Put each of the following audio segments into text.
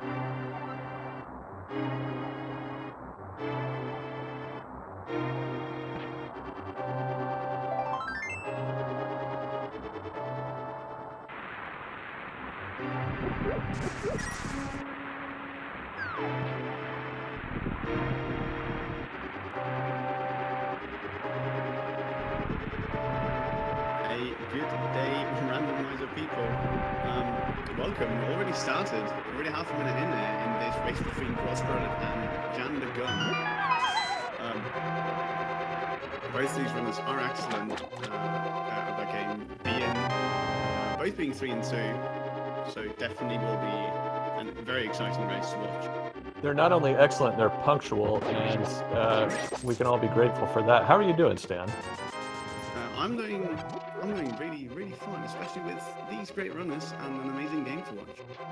Good day, Randomizer people. Welcome. We're already started. We're already half a minute in there in this race between crossproduct and Janthegun. Both these runners are excellent of that game, both being 3 and 2. So definitely will be a very exciting race to watch. They're not only excellent, they're punctual, and we can all be grateful for that. How are you doing, Stan? I'm doing really fine, especially with these great runners and an amazing game to watch.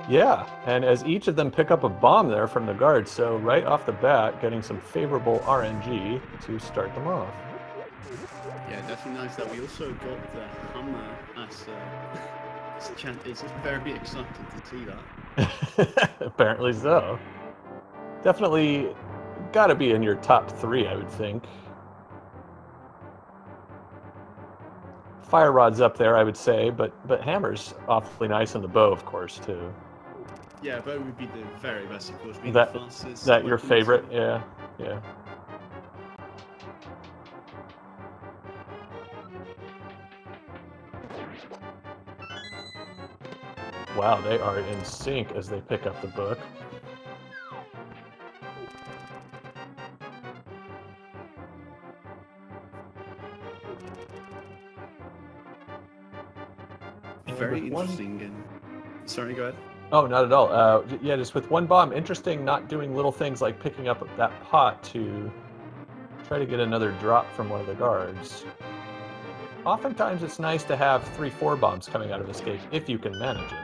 Yeah, and as each of them pick up a bomb there from the guard, so right off the bat, getting some favorable RNG to start them off. Yeah, definitely nice that we also got the hammer as Chant is very excited to see that. Apparently so. Definitely got to be in your top 3, I would think. Fire rod's up there, I would say, but hammer's awfully nice in the bow, of course, too. Yeah, bow would be the very best, of course. That your favorite? Yeah. Wow, they are in sync as they pick up the book. Very interesting. Sorry, go ahead. Oh, not at all. Yeah, just with one bomb. Interesting not doing little things like picking up that pot to try to get another drop from one of the guards. Oftentimes it's nice to have 3-4 bombs coming out of escape if you can manage it.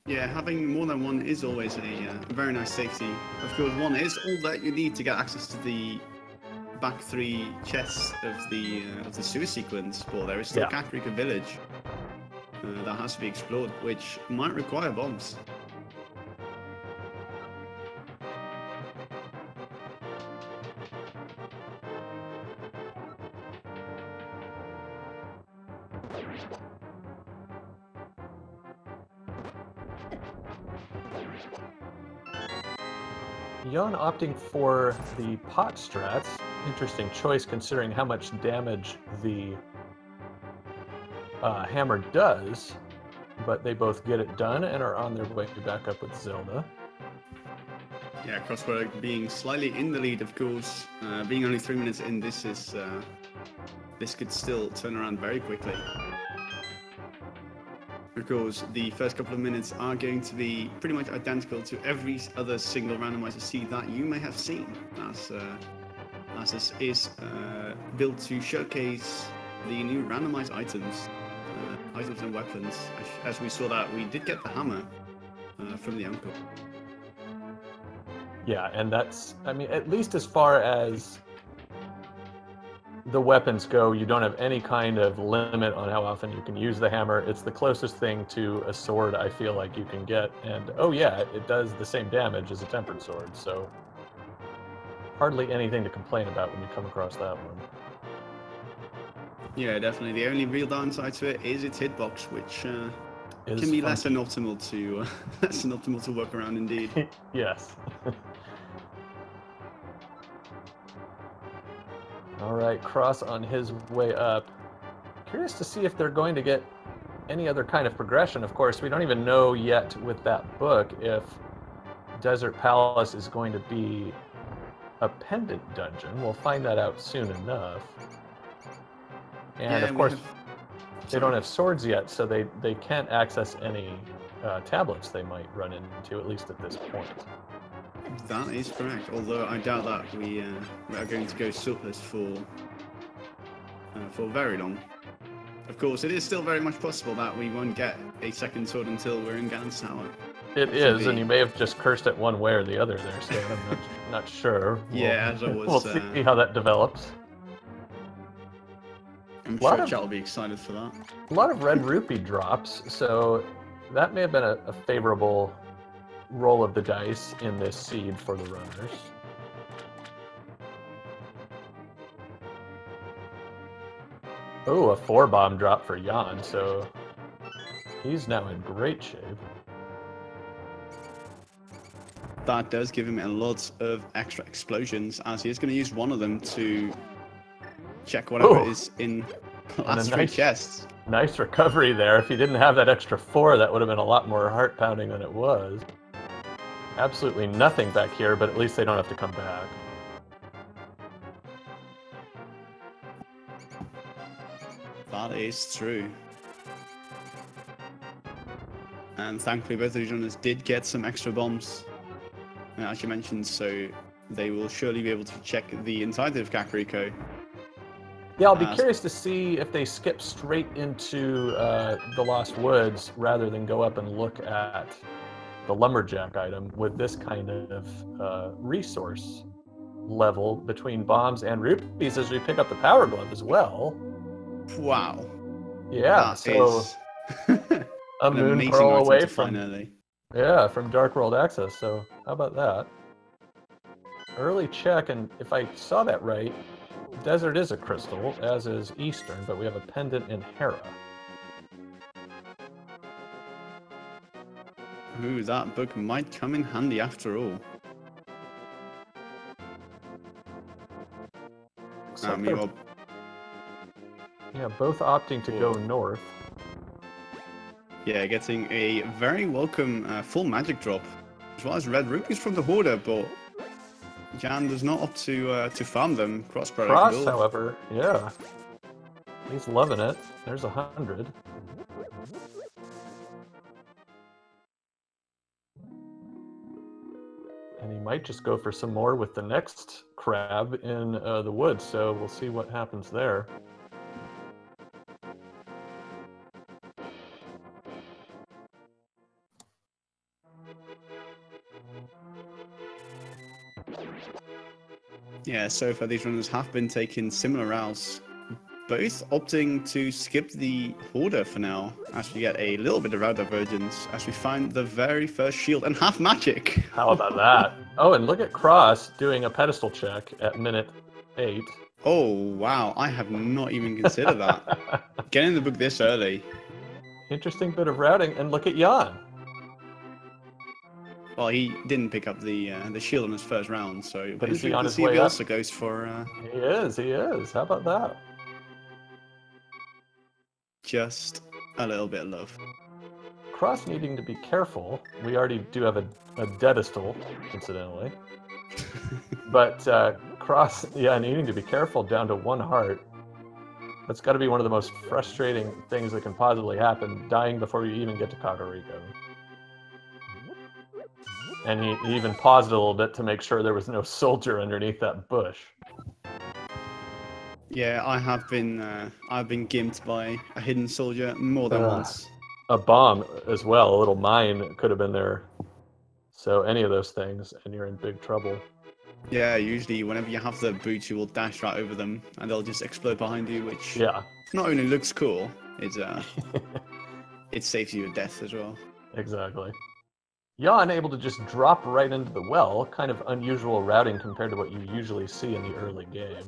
Yeah, having more than one is always a very nice safety. Of course, one is all that you need to get access to the back 3 chests of the sewer sequence, but there is still Kakarika village that has to be explored, which might require bombs. Jan opting for the pot strats. Interesting choice considering how much damage the hammer does, but they both get it done and are on their way back up with Zelda. Yeah, crossproduct being slightly in the lead, of course. Being only 3 minutes in, this could still turn around very quickly. Of course, the first couple of minutes are going to be pretty much identical to every other single randomizer seed that you may have seen, as this is built to showcase the new randomized items and weapons. As we saw that, we did get the hammer from the uncle. Yeah, and that's, I mean, at least as far as the weapons go, you don't have any kind of limit on how often you can use the hammer. It's the closest thing to a sword I feel like you can get, and oh yeah, it does the same damage as a tempered sword, so hardly anything to complain about when you come across that one. Yeah, definitely. The only real downside to it is its hitbox, which can be less than optimal to work around indeed. Yes. All right, Cross on his way up. Curious to see if they're going to get any other kind of progression. Of course, we don't even know yet with that book if Desert Palace is going to be a pendant dungeon. We'll find that out soon enough. And of course, they don't have swords yet, so they can't access any tablets they might run into, at least at this point. That is correct, although I doubt that we are going to go sootless for very long. Of course, it is still very much possible that we won't get a second sword until we're in Ganon's Tower. It is, and you may have just cursed it one way or the other there, so I'm not sure. Yeah, as I was. We'll see how that develops. I'm sure Chad will be excited for that. A lot of red rupee drops, so that may have been a favorable roll of the dice in this seed for the runners. Oh, a 4-bomb drop for Jan, so he's now in great shape. That does give him a lot of extra explosions, as he is going to use one of them to check whatever is in the last three chests. Nice recovery there. If he didn't have that extra 4, that would have been a lot more heart-pounding than it was. Absolutely nothing back here, but at least they don't have to come back. That is true. And thankfully both of these runners did get some extra bombs, as you mentioned, so they will surely be able to check the entirety of Kakariko. Yeah, I'll be curious to see if they skip straight into the Lost Woods rather than go up and look at the lumberjack item with this kind of resource level between bombs and rupees as we pick up the power glove as well. Wow. Yeah, that so is a moon pearl away from early. Yeah, from Dark World Access. So how about that? Early check, and if I saw that right, Desert is a crystal, as is Eastern, but we have a pendant in Hera. Ooh, that book might come in handy after all. Yeah, both opting to go north. Yeah, getting a very welcome full magic drop, as well as red rupees from the Hoarder, but Jan does not opt to farm them. Cross, however, yeah. He's loving it. There's 100. And he might just go for some more with the next crab in the woods, so we'll see what happens there. Yeah, so far these runners have been taking similar routes, both opting to skip the Hoarder for now, as we get a little bit of route divergence, as we find the very first shield and half magic. How about that? Oh, and look at Cross doing a pedestal check at minute 8. Oh, wow, I have not even considered that. Getting the book this early. Interesting bit of routing, and look at Jan. Well, he didn't pick up the shield on his first round, so but is he on his see way if he up? also goes for. He is. How about that? Just a little bit of love. Cross needing to be careful. We already do have a pedestal, incidentally. But Cross, yeah, needing to be careful down to 1 heart. That's got to be one of the most frustrating things that can possibly happen, dying before you even get to Kakariko. And he even paused a little bit to make sure there was no soldier underneath that bush. Yeah, I've been gimped by a hidden soldier more than once. A bomb as well, a little mine could have been there. So any of those things, and you're in big trouble. Yeah, usually whenever you have the boots, you will dash right over them, and they'll just explode behind you, which not only looks cool, it saves you a death as well. Exactly. Jan able to just drop right into the well, kind of unusual routing compared to what you usually see in the early game.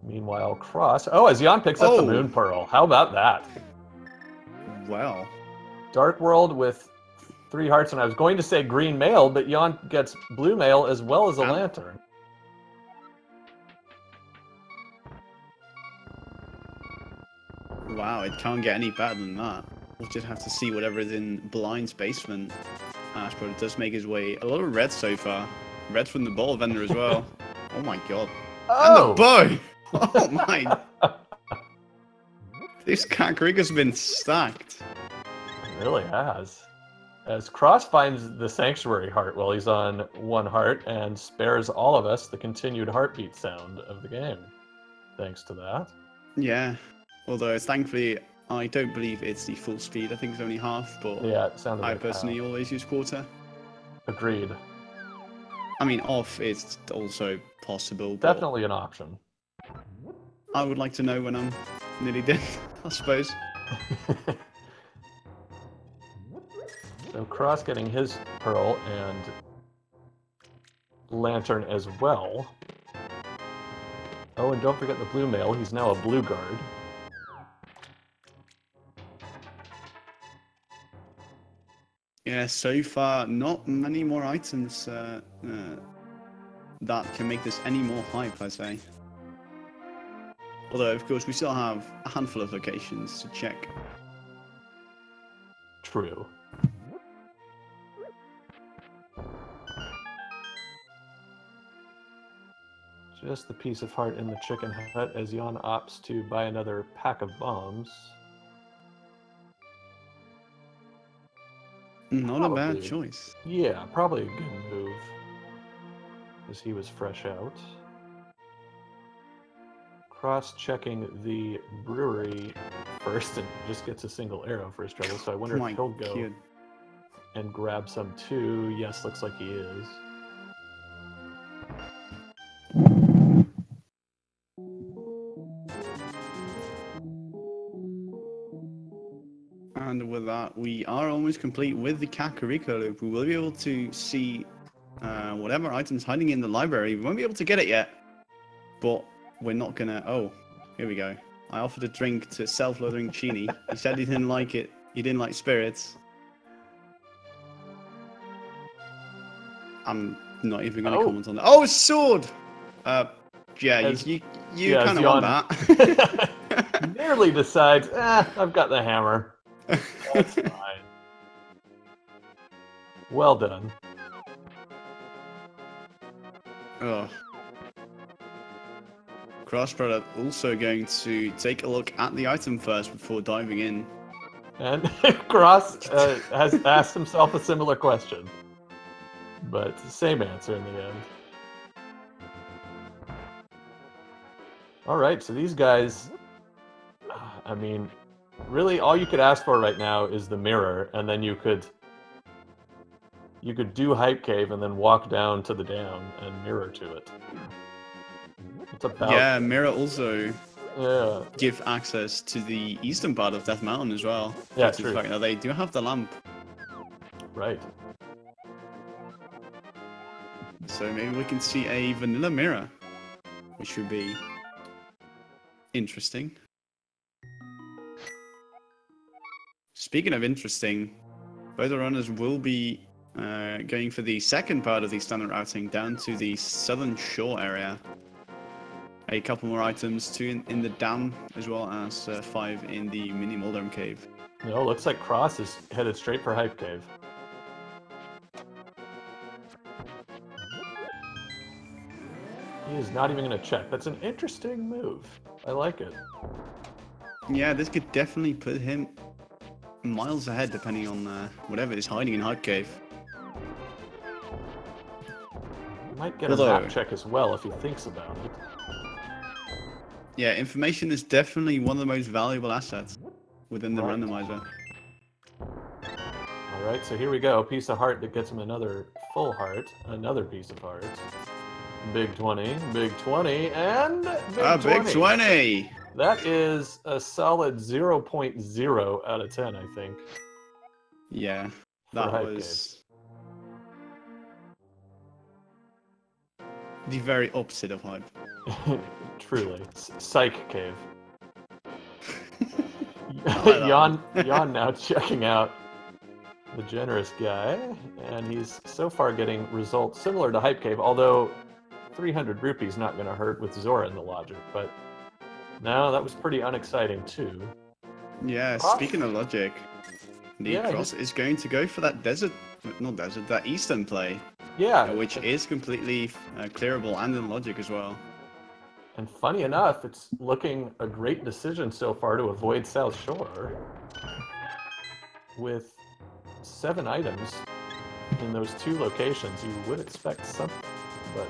Meanwhile, Cross... Oh, as Jan picks up the Moon Pearl. How about that? Well. Dark World with 3 hearts, and I was going to say green mail, but Jan gets blue mail as well as a lantern. Wow, it can't get any better than that. We'll just have to see whatever is in Blind's basement. But it does make his way. A lot of red so far. Red from the ball vendor as well. Oh my god. Oh! And the bow! Oh my. This Kakariko's been stacked. It really has. As Cross finds the Sanctuary Heart while he's on 1 heart and spares all of us the continued heartbeat sound of the game. Thanks to that. Yeah. Although, thankfully, I don't believe it's the full speed. I think it's only half, but yeah, it sounded I like personally always use quarter. Agreed. I mean, off is also possible. Definitely an option. I would like to know when I'm nearly dead, I suppose. So Cross getting his pearl and lantern as well. Oh, and don't forget the blue male. He's now a blue guard. Yeah, so far, not many more items that can make this any more hype, I'd say. Although, of course, we still have a handful of locations to check. True. Just the piece of heart in the chicken hut as Jan opts to buy another pack of bombs. Not a bad choice. Yeah, probably a good move. As he was fresh out. Cross-checking the brewery first and just gets a single arrow for his trouble, so I wonder if he'll go and grab some too. Yes, looks like he is. And with that, we are almost complete with the Kakariko loop. We will be able to see whatever item's hiding in the library. We won't be able to get it yet, but we're not gonna... Oh, here we go. I offered a drink to self-loathing Chini. He said he didn't like it. He didn't like spirits. I'm not even gonna comment on that. Oh, sword! Yeah, you kind of want that. Nearly decides, I've got the hammer. That's fine. Well done. Oh. Crossproduct also going to take a look at the item first before diving in. And Cross has asked himself a similar question. But same answer in the end. Alright, so these guys, I mean, really all you could ask for right now is the mirror, and then you could do Hype Cave and then walk down to the dam and mirror to it. It's about... Yeah, mirror also give access to the eastern part of Death Mountain as well. Yeah, true. Now they do have the lamp. Right. So maybe we can see a vanilla mirror, which would be interesting. Speaking of interesting, both the runners will be going for the second part of the standard routing down to the southern shore area. A couple more items, 2 in the dam, as well as 5 in the mini Moldorm cave. No, looks like Cross is headed straight for Hype Cave. He is not even going to check. That's an interesting move. I like it. Yeah, this could definitely put him miles ahead, depending on whatever is hiding in Hype Cave. Might get a map check as well if he thinks about it. Yeah, information is definitely one of the most valuable assets within the randomizer. Alright, so here we go. Piece of heart that gets him another full heart. Another piece of heart. Big 20, big 20, and big 20. Big 20! That is a solid 0.0 out of 10, I think. Yeah, that was the very opposite of hype. Truly. Psych Cave. Jan now checking out the generous guy, and he's so far getting results similar to Hype Cave, although 300 rupees not going to hurt with Zora in the logic, but no, that was pretty unexciting too. Yeah, speaking of logic, the Cross is going to go for that that eastern play. Yeah. Which is completely clearable and in logic as well. And funny enough, it's looking a great decision so far to avoid South Shore. With 7 items in those 2 locations, you would expect something, but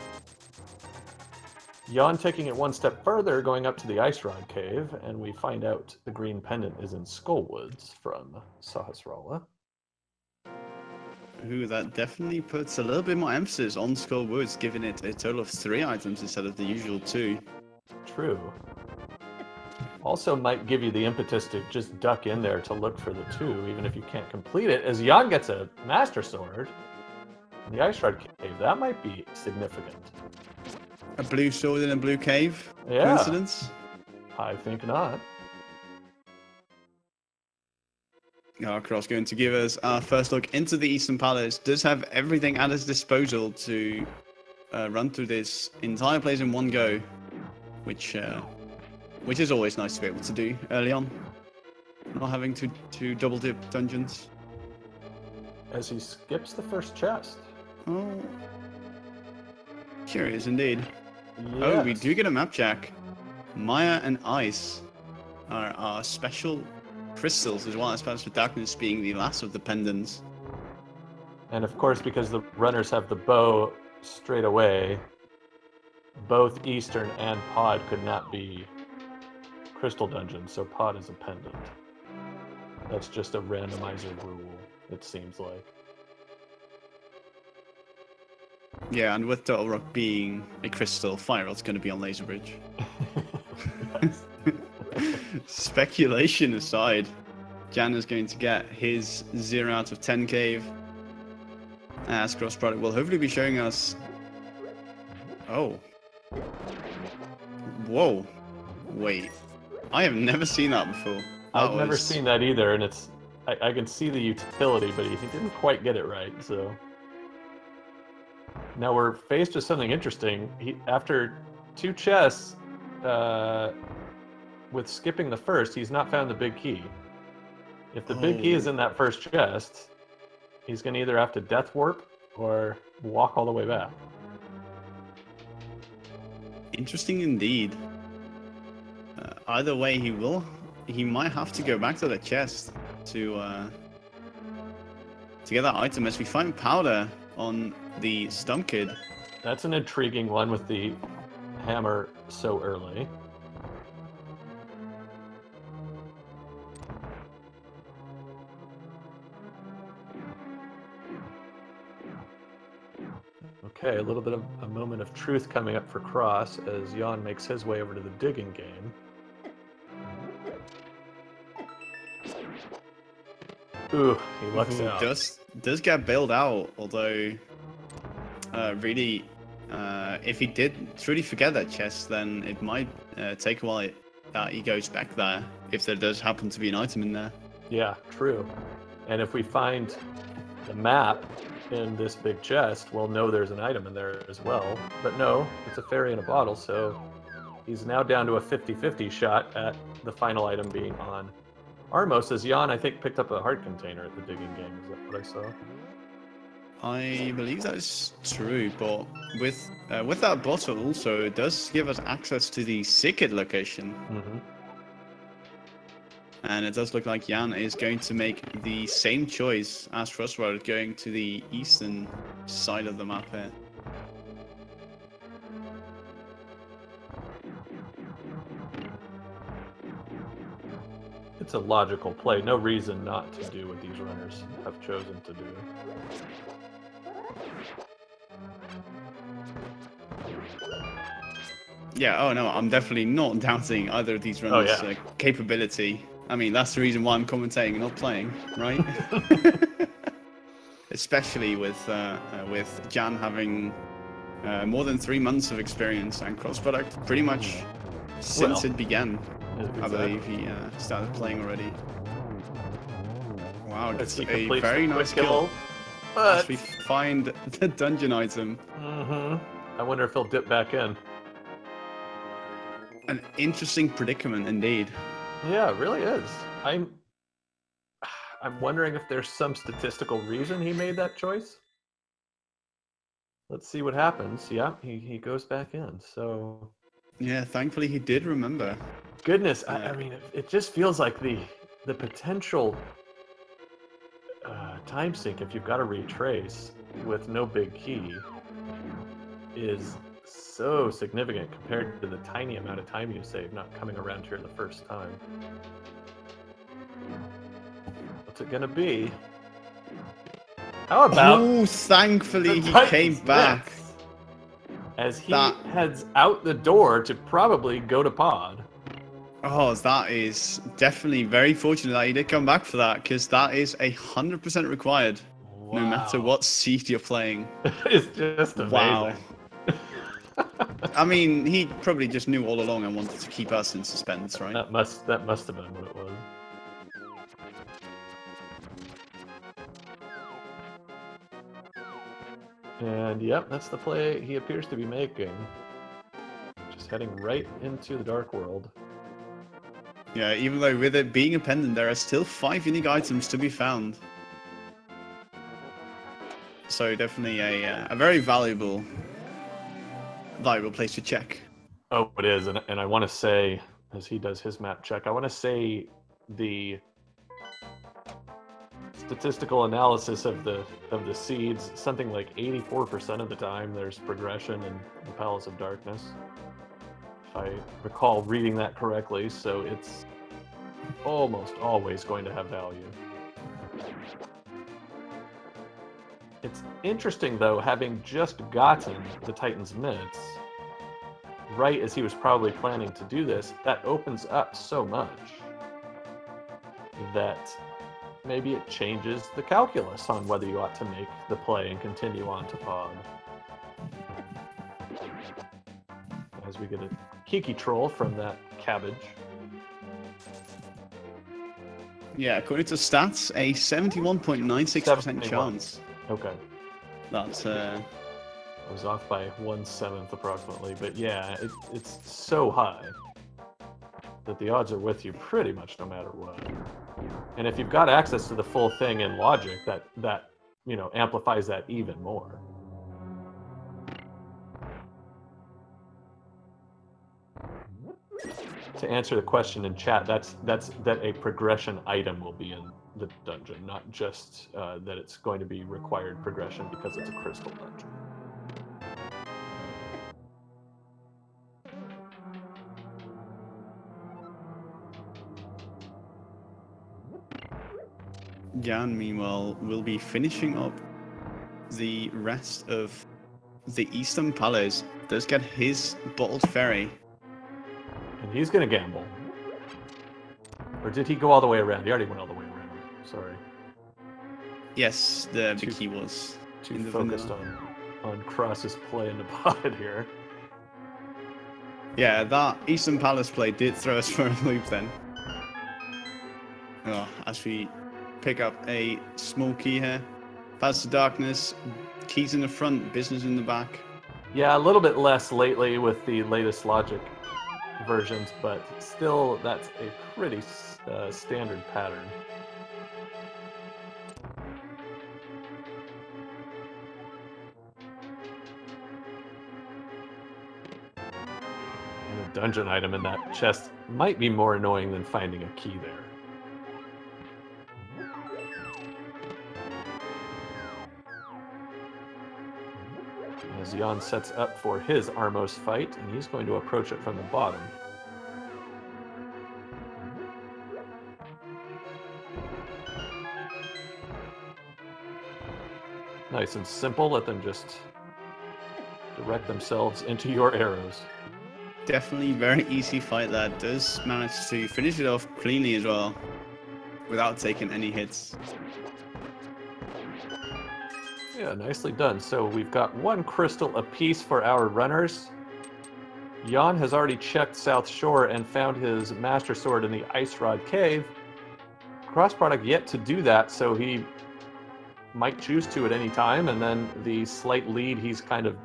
Jan taking it one step further, going up to the Ice Rod Cave, and we find out the green pendant is in Skullwoods from Sahasrara. Ooh, that definitely puts a little bit more emphasis on Skullwoods, giving it a total of 3 items instead of the usual 2. True. also might give you the impetus to just duck in there to look for the 2, even if you can't complete it. As Jan gets a Master Sword in the Ice Shroud Cave, that might be significant. A blue sword in a blue cave? Yeah. Coincidence? I think not. Cross going to give us our first look into the Eastern Palace. Does have everything at his disposal to run through this entire place in one go, which is always nice to be able to do early on, not having to double dip dungeons. As he skips the first chest. Oh, curious indeed. Yes. Oh, we do get a map check. Maya and Ice are our special crystals, as well as Paths for Darkness being the last of the pendants. And of course, because the runners have the bow straight away, both Eastern and Pod could not be crystal dungeons, so Pod is a pendant. That's just a randomizer rule, it seems like. Yeah, and with Turtle Rock being a crystal, Fire Rod's going to be on Laser Bridge. Speculation aside, Jan is going to get his 0 out of 10 cave, as crossproduct will hopefully be showing us. Oh. Whoa. Wait. I have never seen that before. I've never seen that either, and it's I can see the utility, but he didn't quite get it right, so. Now we're faced with something interesting. After 2 chests, with skipping the first, he's not found the big key. If the big key is in that first chest, he's going to either have to death warp or walk all the way back. Interesting indeed. Either way, he might have to go back to the chest to get that item, as we find powder on the Stump Kid. That's an intriguing one with the hammer so early. Okay, a little bit of a moment of truth coming up for Cross as Jan makes his way over to the digging game. Ooh, he lucks out. Does get bailed out, although really, if he did truly forget that chest, then it might take a while that he goes back there, if there does happen to be an item in there. Yeah, true. And if we find the map in this big chest, we'll know there's an item in there as well. But no, it's a fairy in a bottle, so he's now down to a 50-50 shot at the final item being on Armos, as Jan, I think, picked up a heart container at the digging game. Is that what I saw? I believe that is true, but with that bottle also, it does give us access to the secret location. Mm-hmm. And it does look like Jan is going to make the same choice as Crossroad, going to the eastern side of the map here. It's a logical play. No reason not to do what these runners have chosen to do. Yeah, oh no, I'm definitely not doubting either of these runners' capability. I mean, that's the reason why I'm commentating and not playing, right? Especially with Jan having more than 3 months of experience and cross-product pretty much since it began. Exactly. I believe he started playing already. Wow, it's a very nice kill. As we find the dungeon item. I wonder if he'll dip back in. An interesting predicament indeed. Yeah, it really is. I'm wondering if there's some statistical reason he made that choice. Let's see what happens. Yeah, he goes back in. So yeah, thankfully he did remember. Goodness, I mean, it just feels like the potential time sink, if you've got to retrace with no big key, is so significant compared to the tiny amount of time you save not coming around here the first time. What's it gonna be? How about... Oh, thankfully he came back. As he heads out the door to probably go to Pod. Oh, that is definitely very fortunate that you did come back for that, because that is 100% required, no matter what seed you're playing. It's just Wow. amazing. I mean, he probably just knew all along and wanted to keep us in suspense, right? That must have been what it was. And yep, that's the play he appears to be making. Just heading right into the Dark World. Yeah, even though with it being a pendant, there are still 5 unique items to be found. So definitely a very valuable place to check. Oh, it is, and I want to say, as he does his map check, I want to say the statistical analysis of the seeds, something like 84% of the time there's progression in the Palace of Darkness, if I recall reading that correctly. So it's almost always going to have value. It's interesting though, having just gotten the Titan's Mitts right as he was probably planning to do this, that opens up so much that maybe it changes the calculus on whether you ought to make the play and continue on to pod. As we get a Kiki troll from that cabbage. Yeah, according to stats, a 71.96% chance. Okay. That's I was off by 1/7 approximately, but yeah, it's so high that the odds are with you pretty much no matter what. And if you've got access to the full thing in logic, that you know amplifies that even more. To answer the question in chat, that's that a progression item will be in the dungeon, not just that it's going to be required progression because it's a crystal dungeon. Jan, meanwhile, will be finishing up the rest of the Eastern Palace. Does get his bottled ferry. And he's going to gamble. Or did he go all the way around? He already went all the way around. Sorry. Yes, the key was too focused on Cross's play in the pod here. Yeah, that Eastern Palace play did throw us for a loop then. Oh, as we pick up a small key here. Paths to Darkness, keys in the front, business in the back. Yeah, a little bit less lately with the latest logic versions, but still that's a pretty standard pattern. And a dungeon item in that chest might be more annoying than finding a key there. As Jan sets up for his Armos fight, and he's going to approach it from the bottom. Nice and simple, let them just direct themselves into your arrows. Definitely very easy fight that does manage to finish it off cleanly as well, without taking any hits. Yeah, nicely done. So we've got 1 crystal apiece for our runners. Jan has already checked South Shore and found his Master Sword in the Ice Rod Cave. Crossproduct yet to do that, so he might choose to at any time, and then the slight lead he's kind of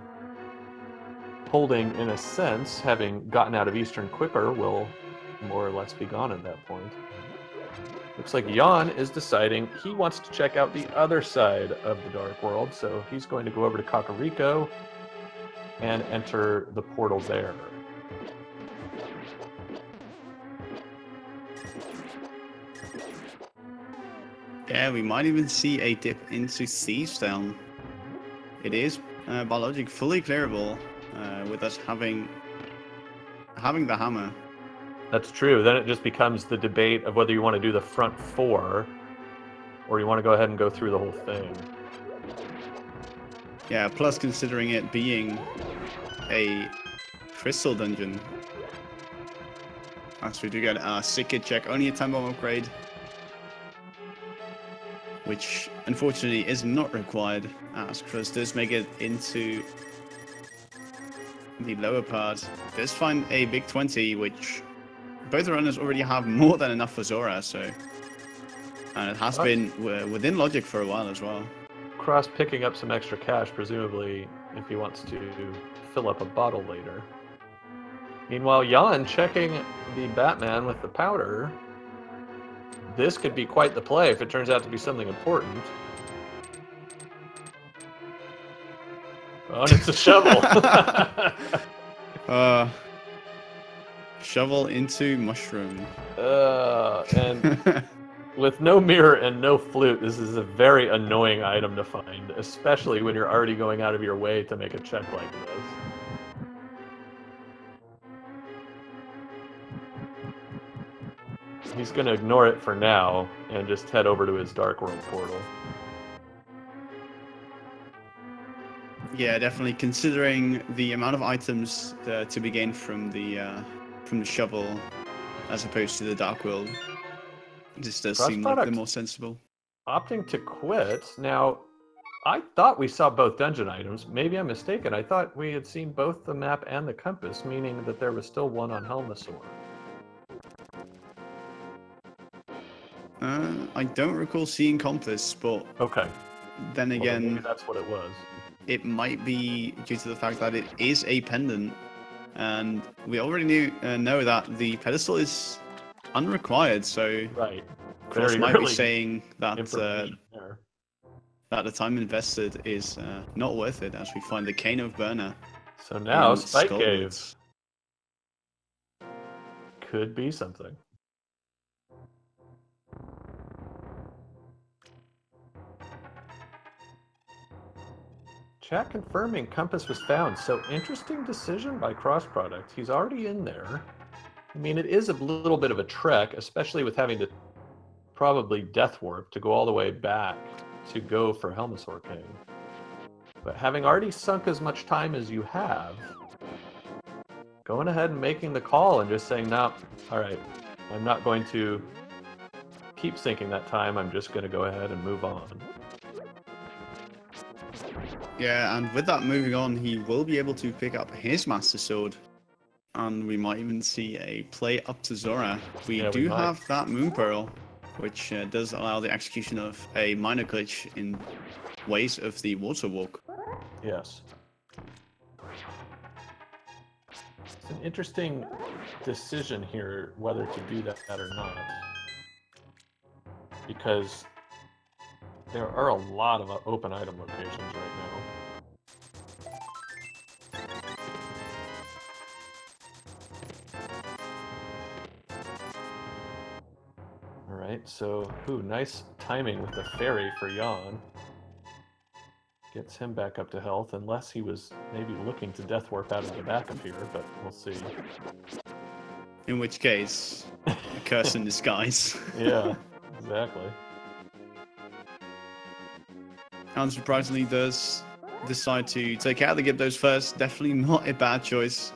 holding in a sense, having gotten out of Eastern quicker, will more or less be gone at that point. Looks like Jan is deciding he wants to check out the other side of the Dark World, so he's going to go over to Kakariko and enter the portal there. Yeah, we might even see a dip into Thieves Town. It is, by logic, fully clearable with us having the hammer. That's true. Then it just becomes the debate of whether you want to do the front 4 or you want to go ahead and go through the whole thing. Yeah, plus considering it being a crystal dungeon, As we do get our sick kit check, only a time bomb upgrade, which unfortunately is not required, as Cross does make it into the lower part. Does find a big 20, which both runners already have more than enough for Zora, so... And it has been within logic for a while as well. Cross picking up some extra cash, presumably if he wants to fill up a bottle later. Meanwhile, Jan checking the Batman with the powder. This could be quite the play if it turns out to be something important. Oh, and it's a shovel. Shovel into mushroom. And with no mirror and no flute, this is a very annoying item to find, especially when you're already going out of your way to make a check like this. He's going to ignore it for now and just head over to his Dark World portal. Yeah, definitely. Considering the amount of items to be gained from the shovel, as opposed to the Dark World, this does seem like the more sensible. Opting to quit. Now, I thought we saw both dungeon items. Maybe I'm mistaken. I thought we had seen both the map and the compass, meaning that there was still one on Helmasaur. I don't recall seeing compass, but okay. Then again, well, maybe that's what it was. It might be due to the fact that it is a pendant, and we already know that the pedestal is unrequired. So right, Cross might be saying that that the time invested is not worth it, as we find the Cane of Burner. So now Spike Cave could be something. Chat confirming compass was found. So interesting decision by crossproduct. He's already in there. I mean, it is a little bit of a trek, especially with having to probably death warp to go all the way back to go for Helmasaur King. But having already sunk as much time as you have, going ahead and making the call and just saying, no, all right, I'm not going to keep sinking that time. I'm just going to go ahead and move on. Yeah, and with that moving on, he will be able to pick up his Master Sword. And we might even see a play up to Zora. We do have that Moon Pearl, which does allow the execution of a minor glitch in ways of the Water Walk. Yes. It's an interesting decision here whether to do that or not. Because there are a lot of open item locations right now. Alright, so, nice timing with the fairy for Jan. Gets him back up to health, unless he was maybe looking to death warp out of the back of here, but we'll see. In which case, a curse in disguise. Yeah, exactly. Unsurprisingly, does decide to take out the Gyptos first. Definitely not a bad choice.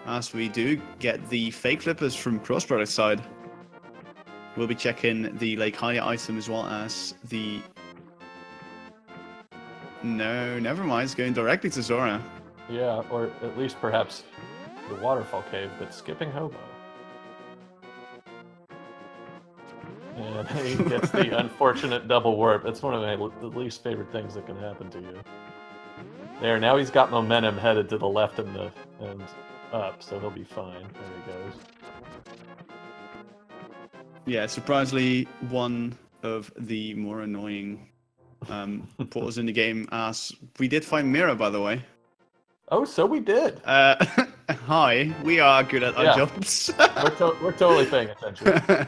As we do get the fake flippers from crossproduct side. We'll be checking the Lake High item as well as the... No, never mind. It's going directly to Zora. Yeah, or at least perhaps the Waterfall Cave, but skipping Hobo. And he gets the unfortunate double warp. It's one of my least favorite things that can happen to you. There, now he's got momentum headed to the left and up, so he'll be fine. There he goes. Yeah, surprisingly, one of the more annoying portals in the game, as we did find Mira, by the way. Oh, so we did. Hi, we are good at our jobs. We're totally paying attention.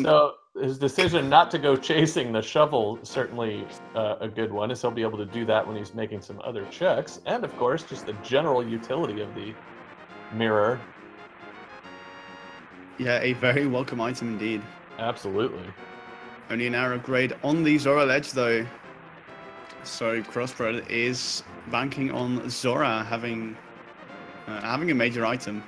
So his decision not to go chasing the shovel is certainly a good one, as he'll be able to do that when he's making some other checks. And of course, just the general utility of the mirror. Yeah, a very welcome item indeed. Absolutely. Only an arrow grade on the Zora ledge though. So crossproduct is banking on Zora having a major item.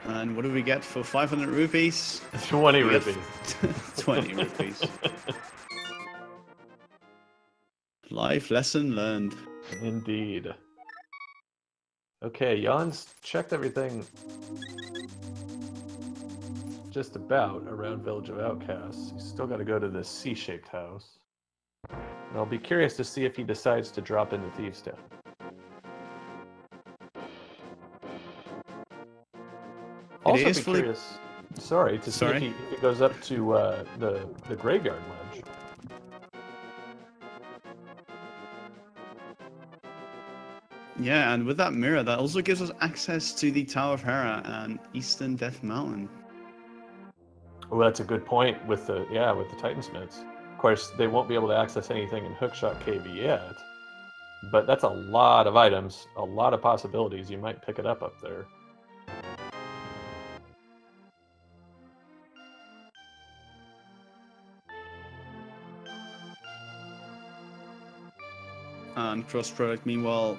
And what do we get for 500 rupees? 20 We get rupees. 20 rupees. Life lesson learned. Indeed. Okay, Jan's checked everything just about around Village of Outcasts. He's still got to go to the C-shaped house. And I'll be curious to see if he decides to drop into Thieves' Town. Also be curious, to see if he goes up to the graveyard ledge. Yeah, and with that mirror, that also gives us access to the Tower of Hera and Eastern Death Mountain. Oh, that's a good point with the Titansmiths. Of course, they won't be able to access anything in Hookshot Cave yet, but that's a lot of items, a lot of possibilities. You might pick it up there. And crossproduct, meanwhile,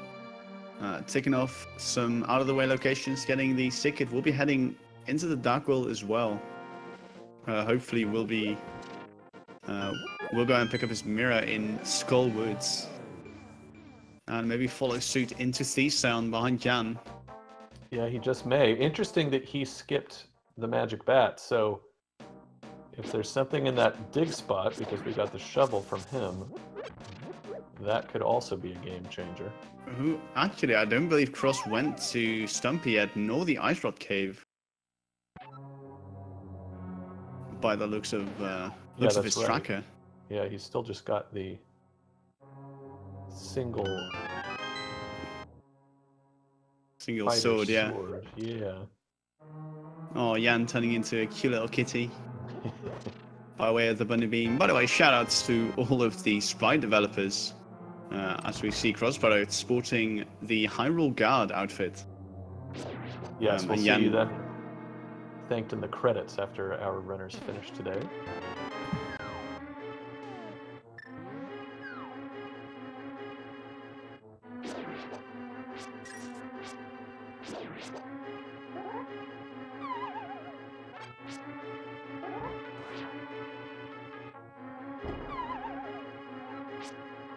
taking off some out-of-the-way locations, getting the Sickit. We'll be heading into the Dark World as well. Hopefully, we'll go and pick up his mirror in Skull Woods, and maybe follow suit into Thieves' Town behind Jan. Yeah, he just may. Interesting that he skipped the magic bat. So, if there's something in that dig spot, because we got the shovel from him, that could also be a game changer. Actually, I don't believe Cross went to Stumpy yet, nor the Ice Rod Cave. By the looks of his tracker. Yeah, he's still just got the single sword, yeah. Yeah. Oh, Jan turning into a cute little kitty. By way of the bunny beam. By the way, shoutouts to all of the sprite developers. As we see crossproduct sporting the Hyrule Guard outfit. Yes, we'll see that thanked in the credits after our runners finish today.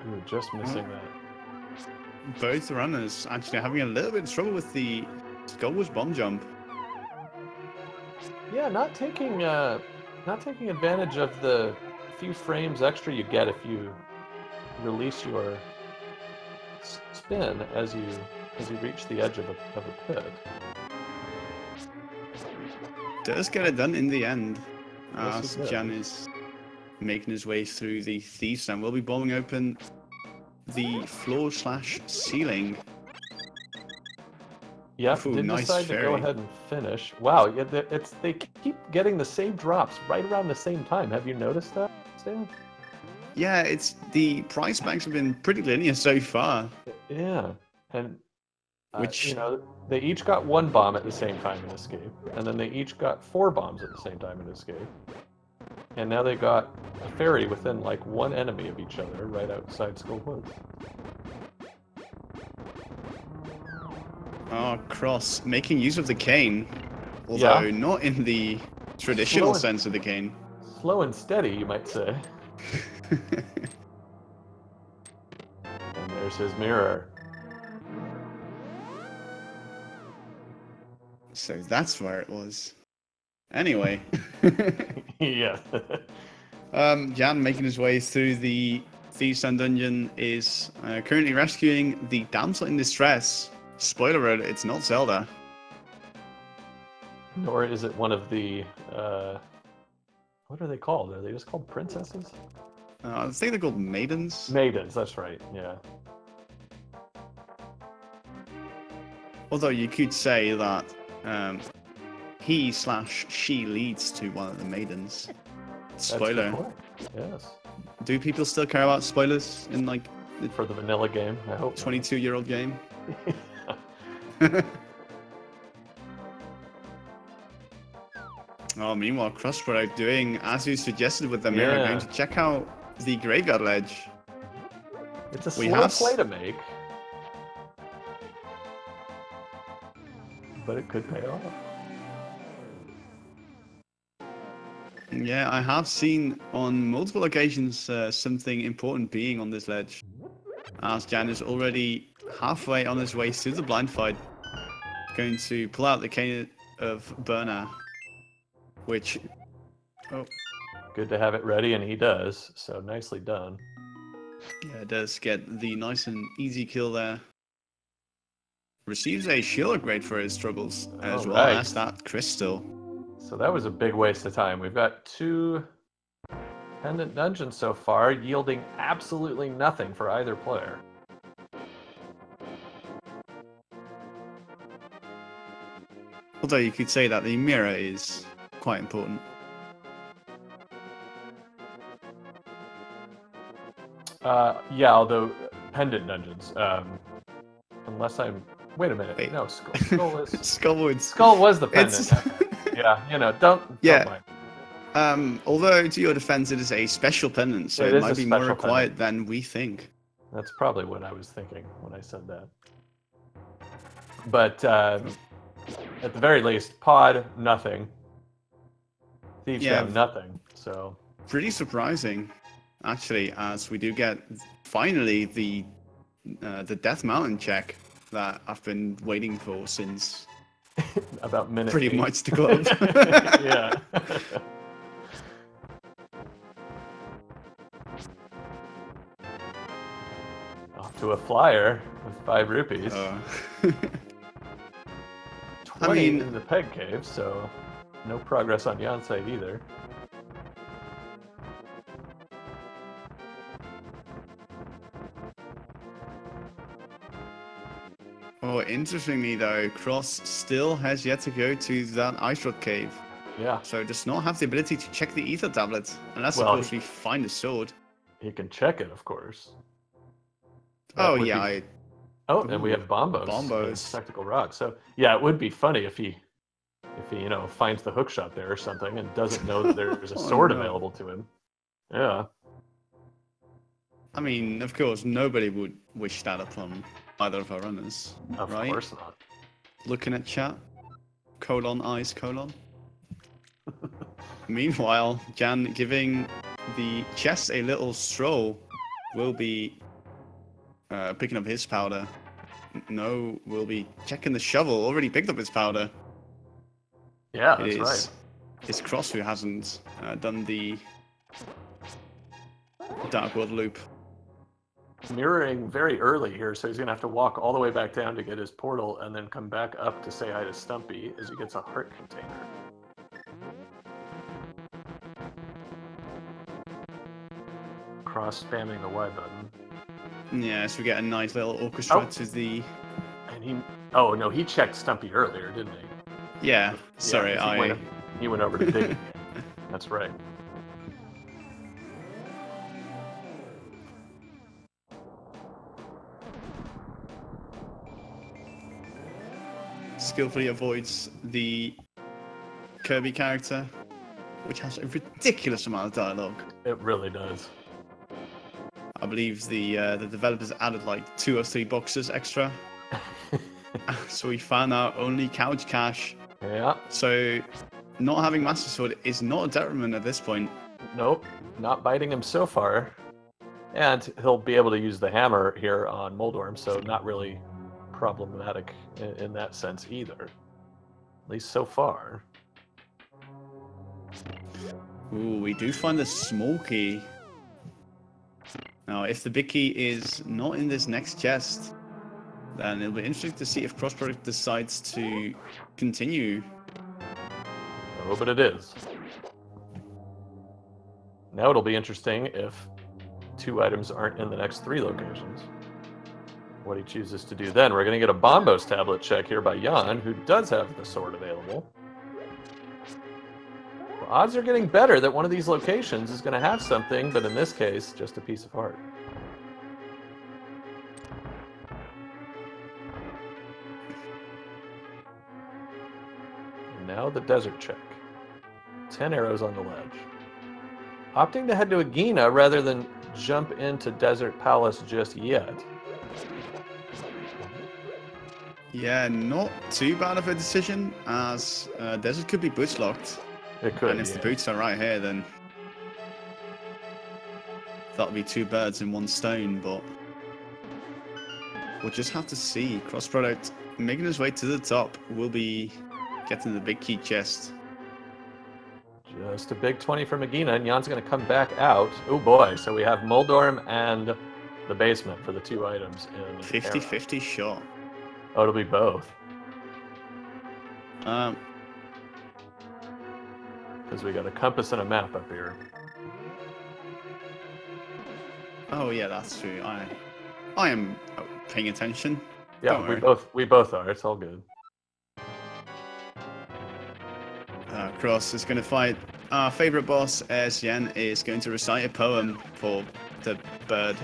Ooh, just missing that. Both runners actually having a little bit of trouble with the Skullwoods bomb jump. Yeah, not taking advantage of the few frames extra you get if you release your spin as you reach the edge of a pit. Does get it done in the end. Yes, As Jan is making his way through the Thieves' Town. We'll be bombing open the floor/ceiling. Yep, did decide to go ahead and finish. Wow, yeah, they keep getting the same drops right around the same time. Have you noticed that, Stan? Yeah, the price banks have been pretty linear so far. Yeah, and they each got one bomb at the same time in Escape, and then they each got 4 bombs at the same time in Escape. And now they got a fairy within like one enemy of each other right outside Skull Woods. Oh, Cross making use of the cane, although not in the traditional sense of the cane. Slow and steady, you might say. And there's his mirror. So that's where it was. Anyway. Yeah. Jan making his way through the Thieves' Town dungeon is currently rescuing the damsel in distress. Spoiler alert, it's not Zelda. Nor is it one of the, what are they called? Are they just called princesses? I think they're called maidens. Maidens, that's right, yeah. Although you could say that he/she leads to one of the maidens. Spoiler. Yes. Do people still care about spoilers in like for the vanilla game? I hope 22-year-old game. Oh, meanwhile, crossproduct doing as you suggested with the mirror, going to check out the graveyard ledge. It's a slow play to make, but it could pay off. Yeah, I have seen on multiple occasions something important being on this ledge. As Jan is already halfway on his way through the blind fight, going to pull out the cane of Burner, which... Oh, Good to have it ready, and he does, so nicely done. yeah, does get the nice and easy kill there. Receives a shield upgrade for his struggles, as well as that crystal. So that was a big waste of time. We've got 2 pendant dungeons so far, yielding absolutely nothing for either player. Although you could say that the mirror is quite important. Yeah, although pendant dungeons, unless I'm... Wait a minute. Wait. No, Skull is... Skull was the pendant. Okay. Yeah, you know, don't mind. Although to your defense, it is a special pendant, so it might be more required than we think. That's probably what I was thinking when I said that. But at the very least, pod, nothing. Thieves have nothing, so... Pretty surprising, actually, as we do get, finally, the Death Mountain check that I've been waiting for since... About minute pretty 8. much the globe. Yeah. Off to a flyer with 5 rupees. 20 in the peg cave, so no progress on Jan's side either. Oh, interestingly though, Cross still has yet to go to that Ice Rock cave. Yeah. So does not have the ability to check the ether tablet, unless of course we find a sword. He can check it, of course. Oh yeah. Oh, and we have bombos. Bombos. Spectacle rock. So yeah, it would be funny if he finds the hook shot there or something and doesn't know that there's a sword available to him. Yeah. I mean, of course, nobody would wish that upon either of our runners, Of course not. Looking at chat. : Ice : Meanwhile, Jan giving the chest a little stroll will be picking up his powder. No, will be checking the shovel. Already picked up his powder. Yeah, that's right. It's Cross who hasn't done the Dark World loop. Mirroring very early here, so he's going to have to walk all the way back down to get his portal and then come back up to say hi to Stumpy as he gets a heart container. Cross spamming the Y button. Yeah, so we get a nice little orchestra to the... And he... Oh, no, he checked Stumpy earlier, didn't he? Yeah, sorry, He went over to dig. That's right. Skillfully avoids the Kirby character, which has a ridiculous amount of dialogue. It really does. I believe the developers added like 2 or 3 boxes extra. So we found out only couch cash. Yeah. So not having Master Sword is not a detriment at this point. Nope, not biting him so far. And he'll be able to use the hammer here on Moldorm, so not really problematic in that sense either. At least so far. Ooh, we do find the small key. Now, if the big key is not in this next chest, then it'll be interesting to see if crossproduct decides to continue. Oh, but it is. Now it'll be interesting if 2 items aren't in the next 3 locations. What he chooses to do then. We're going to get a Bombos tablet check here by Jan, who does have the sword available. Well, odds are getting better that one of these locations is going to have something, but in this case, just a piece of heart. And now the desert check. 10 arrows on the ledge. Opting to head to Agina rather than jump into Desert Palace just yet. Yeah, not too bad of a decision, as Desert could be butch locked. It could, And if the boots are right here, then that'll be 2 birds in 1 stone, but we'll just have to see. Cross product making his way to the top will be getting the big key chest. Just a big 20 for Magina, and Jan's going to come back out. Oh boy, so we have Moldorm and the basement for the 2 items in 50-50 shot. Oh, it'll be both. Because we got a compass and a map up here. Oh yeah, that's true. I am paying attention. Yeah, we both are. It's all good. Cross is going to fight our favorite boss, as Yen is going to recite a poem for the bird.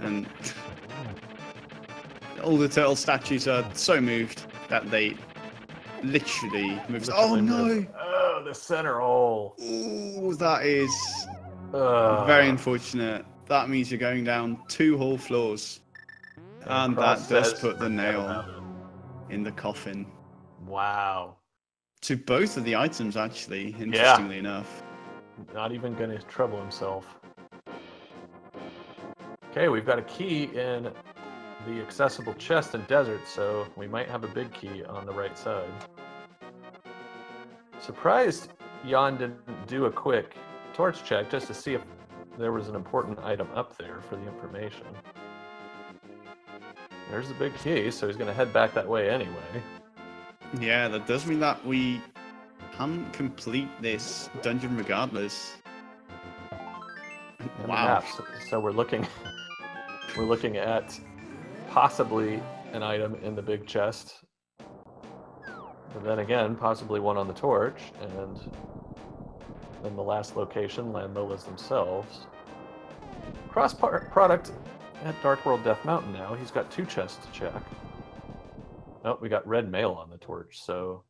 And all the turtle statues are so moved that they literally move. Oh no! Oh, the center hole. Ooh, that is very unfortunate. That means you're going down 2 whole floors. And that does put the nail in the coffin. Wow. To both of the items, actually, interestingly enough. Not even going to trouble himself. Okay, we've got a key in the accessible chest in desert, so we might have a big key on the right side. Surprised Jan didn't do a quick torch check just to see if there was an important item up there for the information. There's the big key, so he's going to head back that way anyway. Yeah, that does mean that we can complete this dungeon regardless. And wow. So we're looking at possibly an item in the big chest. But then again, possibly one on the torch, and then the last location, Landmolas themselves. Cross product at Dark World Death Mountain now. He's got 2 chests to check. Oh, we got red mail on the torch, so...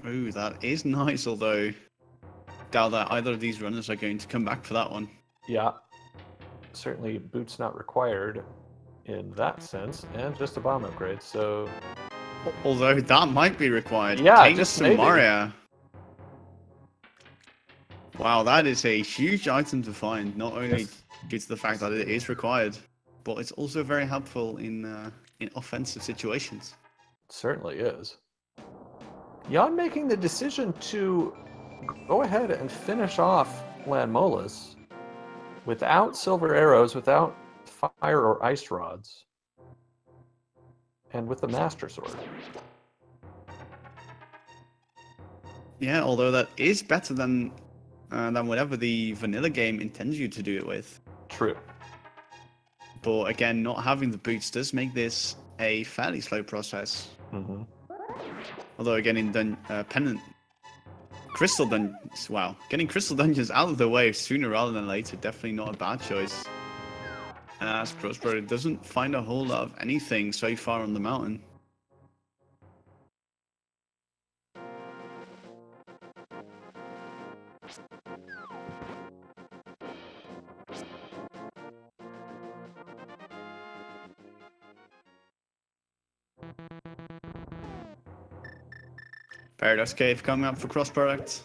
Ooh, that is nice, although doubt that either of these runners are going to come back for that one. Yeah. Certainly boots not required in that sense, and just a bomb upgrade, so... Although that might be required. Yeah, Take just Samaria. Wow, that is a huge item to find, not only due to the fact that it is required, but it's also very helpful in offensive situations. It certainly is. Jan making the decision to go ahead and finish off Landmolas without silver arrows, without fire or ice rods, and with the Master Sword. Yeah, although that is better than whatever the vanilla game intends you to do it with. True. But again, not having the boots does make this a fairly slow process. Mm-hmm. Although again, in Crystal Dungeons, wow, getting Crystal Dungeons out of the way sooner rather than later, definitely not a bad choice. As Crossproduct doesn't find a whole lot of anything so far on the mountain. Paradise Cave coming up for Cross Product.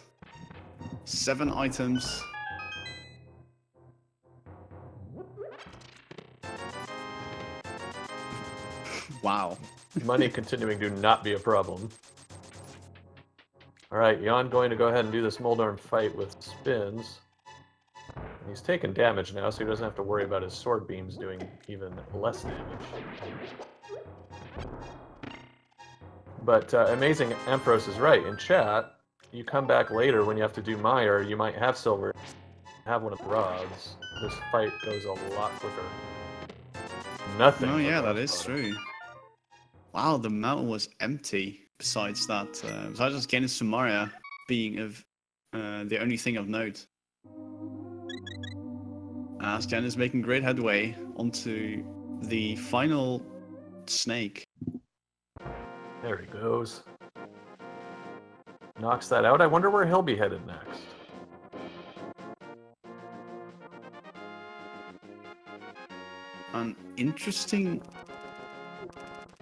7 items. Wow. Money continuing to not be a problem. Alright, Jan going to go ahead and do this Moldorm fight with spins. And he's taking damage now, so he doesn't have to worry about his sword beams doing even less damage. But Amazing Ampros is right. In chat, you come back later when you have to do Mire, you might have silver, have one of the rods. This fight goes a lot quicker. Nothing. Oh yeah, that is true. Wow, the mountain was empty. Besides that, besides just getting Samaria being of the only thing of note. As Jan is making great headway onto the final snake. There he goes. Knocks that out. I wonder where he'll be headed next. An interesting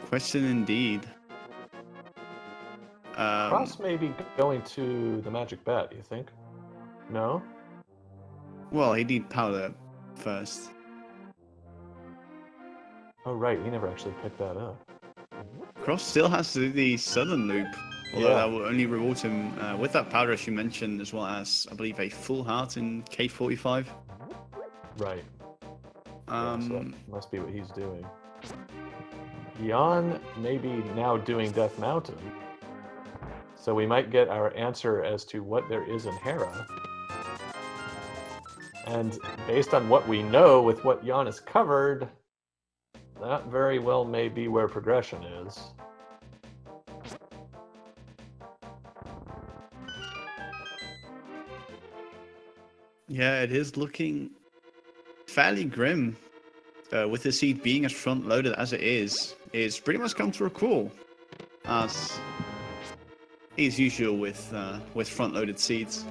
question indeed. Cross may be going to the magic bat, you think? No? Well, he'd need powder first. Oh, right, he never actually picked that up. Cross still has to do the southern loop, although Yeah. that will only reward him with that powder, as you mentioned, as well as, I believe, a full heart in K45. Right. Yeah, so that Um, must be what he's doing. Jan may be now doing Death Mountain. So we might get our answer as to what there is in Hera. And based on what we know with what Jan has covered, that very well may be where progression is. yeah, it is looking fairly grim. With the seed being as front-loaded as it is pretty much come to a crawl, as is usual with front-loaded seeds.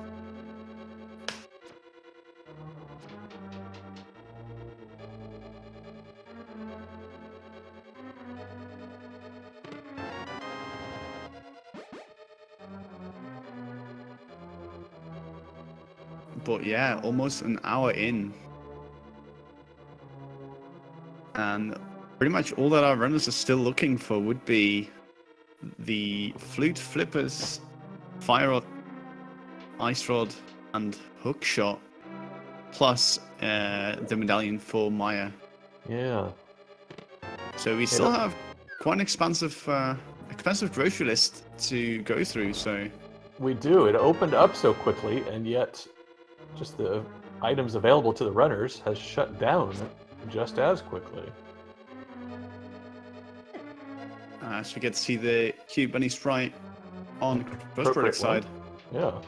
But yeah, almost an hour in. And pretty much all that our runners are still looking for would be the flute flippers, fire rod, ice rod, and hook shot, plus the medallion for Maya. Yeah. So we still have quite an expansive grocery list to go through. So We do. It opened up so quickly, and yet just the items available to the runners has shut down just as quickly. so we get to see the cute bunny sprite on crossproduct Appropriate side. one. Yeah.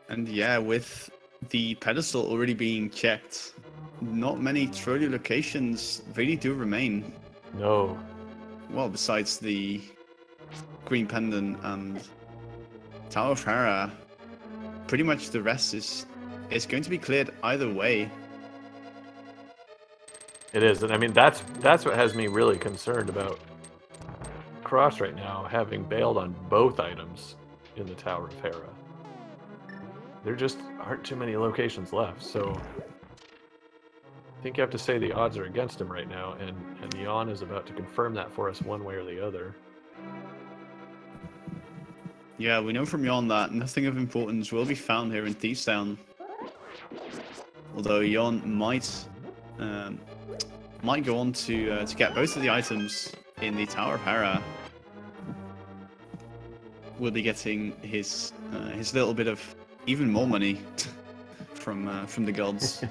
And yeah, with the pedestal already being checked, not many trolley locations really do remain. No. Well, besides the Green Pendant and Tower of Hera, pretty much the rest is going to be cleared either way. It is, and I mean that's what has me really concerned about Cross right now, having bailed on both items in the Tower of Hera. There just aren't too many locations left, so I think you have to say the odds are against him right now, and Jan is about to confirm that for us one way or the other. Yeah, we know from Jan that nothing of importance will be found here in Thieves Town. Although Jan might go on to get both of the items in the Tower of Hera. Will be getting his little bit of even more money from the gods.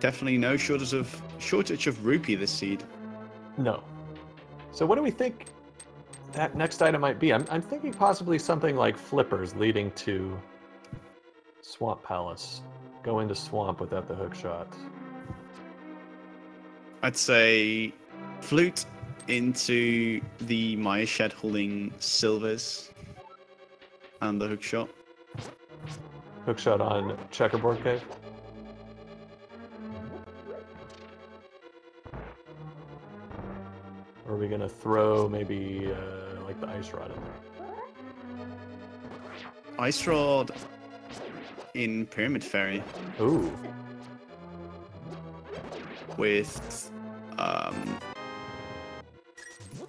Definitely no shortage of rupee this seed. No. So what do we think that next item might be? I'm thinking possibly something like flippers leading to Swamp Palace. Go into Swamp without the hook shot. I'd say flute into the Maya shed holding silvers and the hook shot. Hook shot on Checkerboard Cave. Or are we gonna throw maybe like the ice rod in there? Ice rod in Pyramid Ferry Ooh. with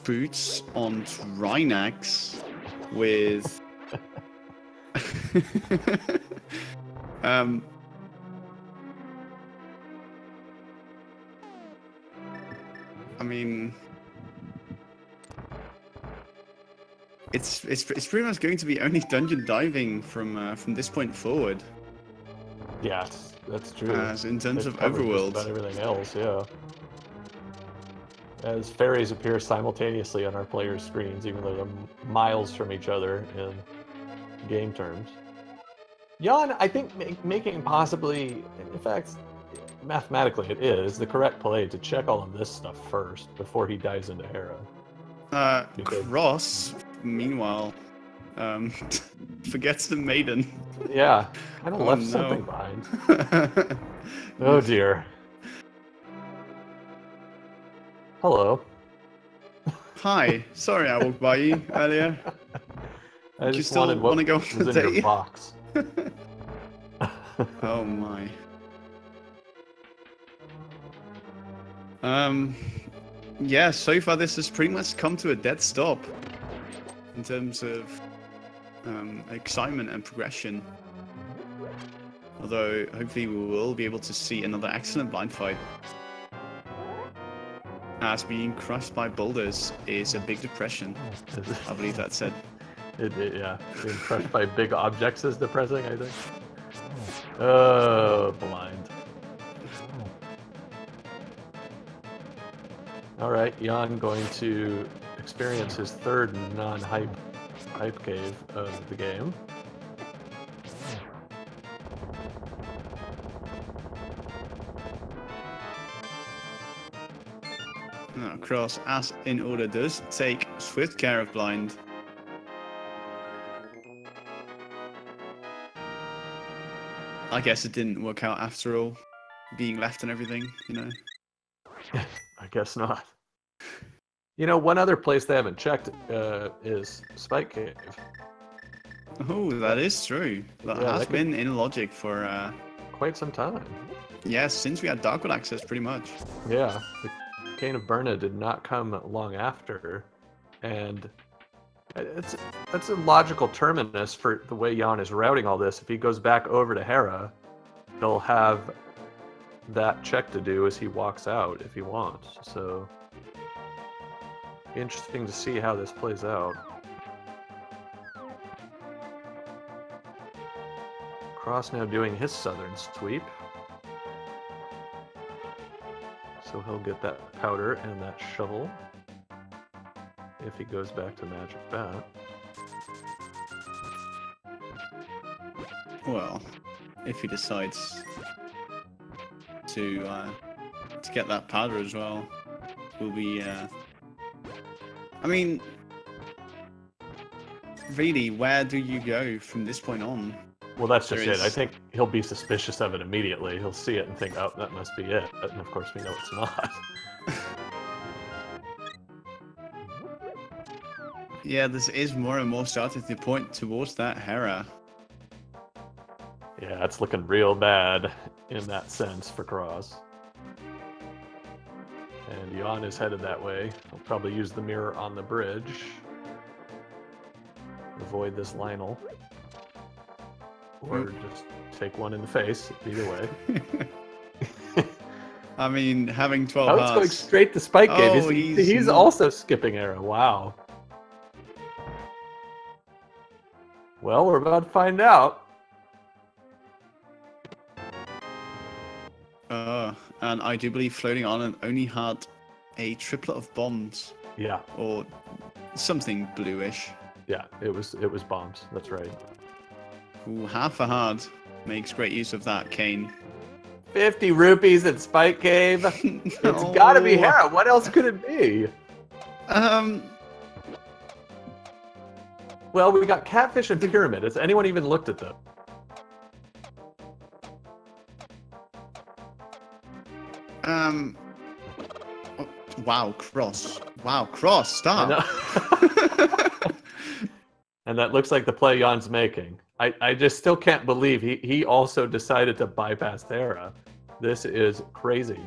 boots on Rhinax with I mean, it's pretty much going to be only dungeon diving from this point forward. Yeah, that's true. As in terms They've of covered just overworld. about everything else, yeah. As fairies appear simultaneously on our players' screens, even though they're miles from each other in game terms. Jan, I think making possibly, in fact, mathematically it is the correct play to check all of this stuff first before he dives into Hera. Cross, meanwhile, forgets the maiden. Yeah, kind of Oh, left no. something behind. Oh dear. Hello. Hi, sorry I walked by you earlier. I You just still wanted what wanna go was on a in your date? box. Oh my. Yeah, so far this has pretty much come to a dead stop in terms of excitement and progression. Although hopefully we will be able to see another excellent blind fight. As being crushed by boulders is a big depression. I believe that said. Yeah, being crushed by big objects is depressing, I think. Oh, blind. All right, Jan going to experience his third non-hype cave of the game. Cross, as in order, does take swift care of blind. I guess it didn't work out after all, being left and everything, you know. I guess not. You know, one other place they haven't checked is Spike Cave. Oh, that is true. That Yeah, has that been in logic for, quite some time. yeah, since we had Darkwood access, pretty much. Yeah, the Cane of Berna did not come long after, and that's a logical terminus for the way Jan is routing all this. If he goes back over to Hera, he'll have that check to do as he walks out if he wants. So, interesting to see how this plays out. Cross now doing his southern sweep. So he'll get that powder and that shovel if he goes back to Magic Bat. Well, if he decides to get that powder as well, will be. I mean, really, where do you go from this point on? Well, that's just There it. I is- think he'll be suspicious of it immediately. He'll see it and think, oh, that must be it. And of course, we know it's not. Yeah, this is more and more starting to point towards that Hera. Yeah, it's looking real bad in that sense for Cross. And Jan is headed that way. He'll probably use the mirror on the bridge. Avoid this Lionel. Or just take one in the face, either way. I mean, having 12 Oh, it's going hearts. straight to Spike Cave. Oh, He's not- also skipping Era. Wow. Well, we're about to find out. And I do believe floating on and only had a triplet of bombs Yeah, or something bluish. yeah, it was bombs. That's right. Ooh, half a heart makes great use of that, Kane. 50 rupees at Spike Cave. It's got to be Hera. What else could it be? Well, we got Catfish and Pyramid. Has anyone even looked at them? oh, wow, Cross. Wow, Cross, I stop. know. And that looks like the play Jan's making. I just still can't believe he also decided to bypass Hera. This is crazy.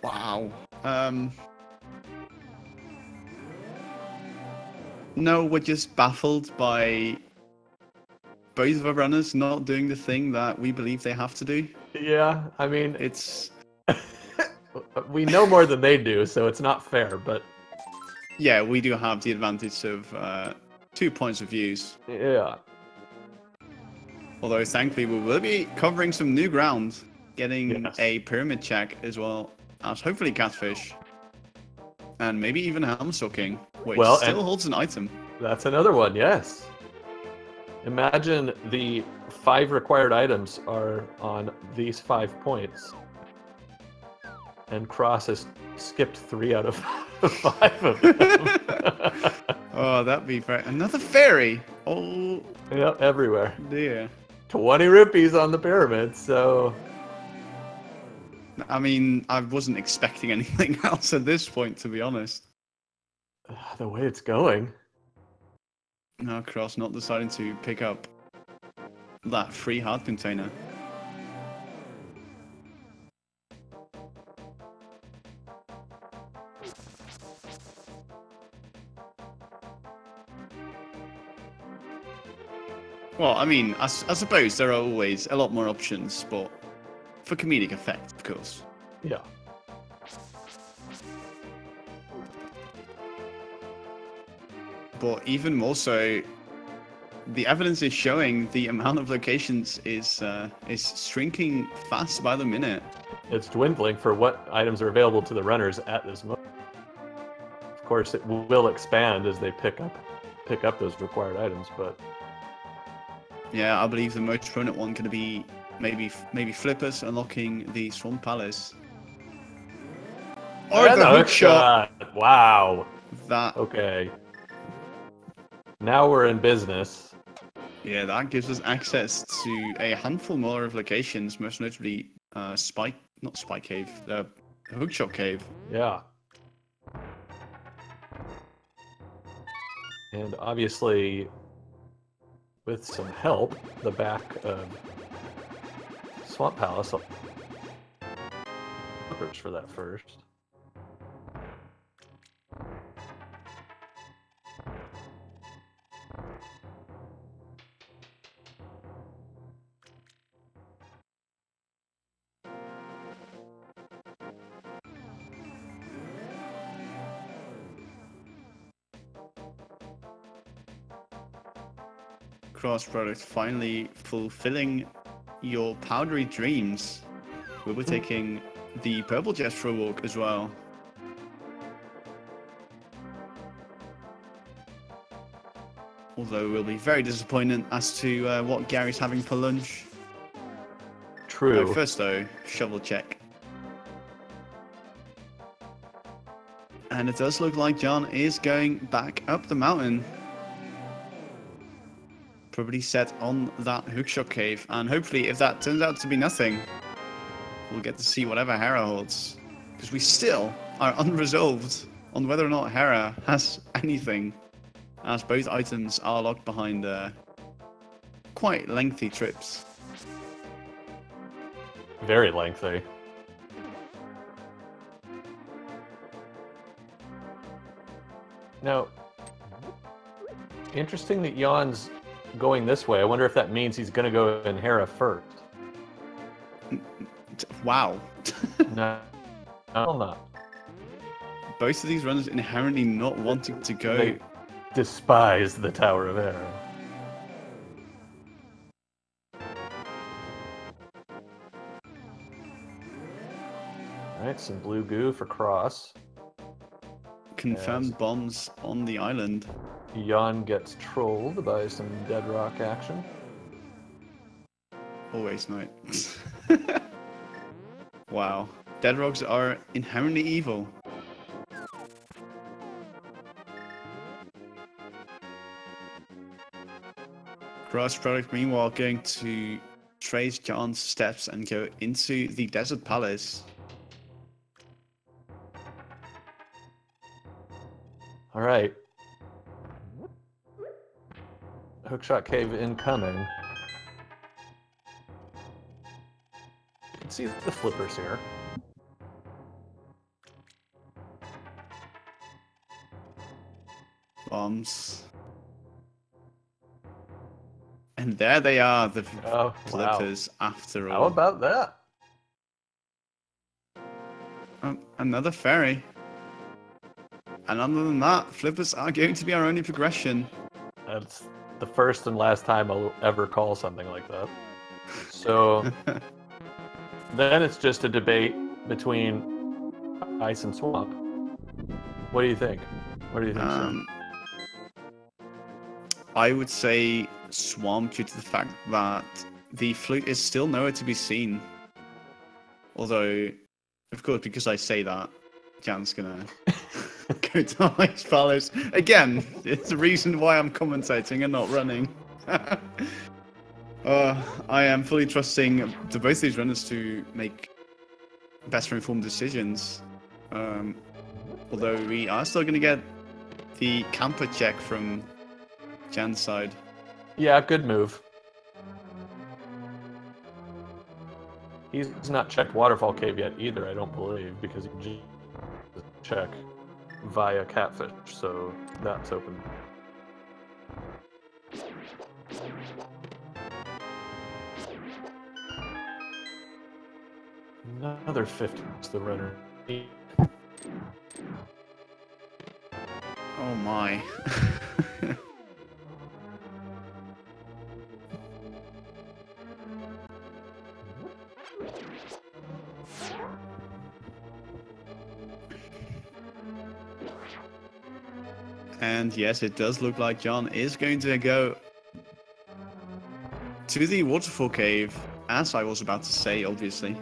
Wow. No, we're just baffled by both of our runners not doing the thing that we believe they have to do. Yeah, I mean, It's we know more than they do, so it's not fair, but yeah, we do have the advantage of 2 points of views. yeah. Although thankfully we will be covering some new ground, getting Yes. a pyramid check as well as hopefully Catfish. And maybe even Helmstalking, which Well, still and- holds an item. That's another one, yes. Imagine the 5 required items are on these 5 points, and Cross has skipped 3 out of 5 of them. Oh, that'd be very... Another fairy! Oh, Yep, everywhere. dear. 20 rupees on the pyramid, so... I mean, I wasn't expecting anything else at this point, to be honest. The way it's going. No, Cross not deciding to pick up that free heart container. Well, I mean, I suppose there are always a lot more options, but for comedic effect, of course. Yeah. But even more so, the evidence is showing the amount of locations is shrinking fast by the minute. It's dwindling for what items are available to the runners at this moment. Of course, it will expand as they pick up those required items, but... Yeah, I believe the most prominent one going to be maybe Flippers unlocking the Swamp Palace. Or and the hook shot. Wow. That. Okay. Now we're in business. Yeah, that gives us access to a handful more of locations, most notably not Spike Cave, the Hookshot Cave. Yeah. And obviously, with some help, the back of Swamp Palace. I'll search for that first. Cross product finally fulfilling your powdery dreams. We were taking the purple jet for a walk as well. Although we'll be very disappointed as to what Gary's having for lunch. True. No, first though, shovel check. And it does look like John is going back up the mountain. Probably set on that hookshot cave, and hopefully if that turns out to be nothing, we'll get to see whatever Hera holds. Because we still are unresolved on whether or not Hera has anything, as both items are locked behind quite lengthy trips. Very lengthy. Now, interesting that Jan's going this way. I wonder if that means he's going to go in Hera first. Wow. No, not. Both of these runners inherently not wanting to go. They despise the Tower of Hera. Alright, some blue goo for Cross. Confirmed bombs on the island. Jan gets trolled by some dead rock action. Always nice. Wow. Dead rocks are inherently evil. Cross product meanwhile going to trace John's steps and go into the Desert Palace. Alright. Hookshot Cave incoming. You can see the flippers here. Bombs. And there they are, the flippers after all. How about that? Another ferry. And other than that, flippers are going to be our only progression. That's the first and last time I'll ever call something like that. So then it's just a debate between ice and swamp. What do you think? What do you think? I would say swamp due to the fact that the flute is still nowhere to be seen. Although, of course, because I say that, Jan's gonna go to Ice Palace. Again, it's the reason why I'm commentating and not running. I am fully trusting both these runners to make better informed decisions. Although we are still going to get the camper check from Jan's side. Yeah, good move. He's not checked Waterfall Cave yet either, I don't believe, because he just check via Catfish, so that's open. Another 50 is the runner. Oh my. And yes, it does look like John is going to go to the waterfall cave, as I was about to say, obviously.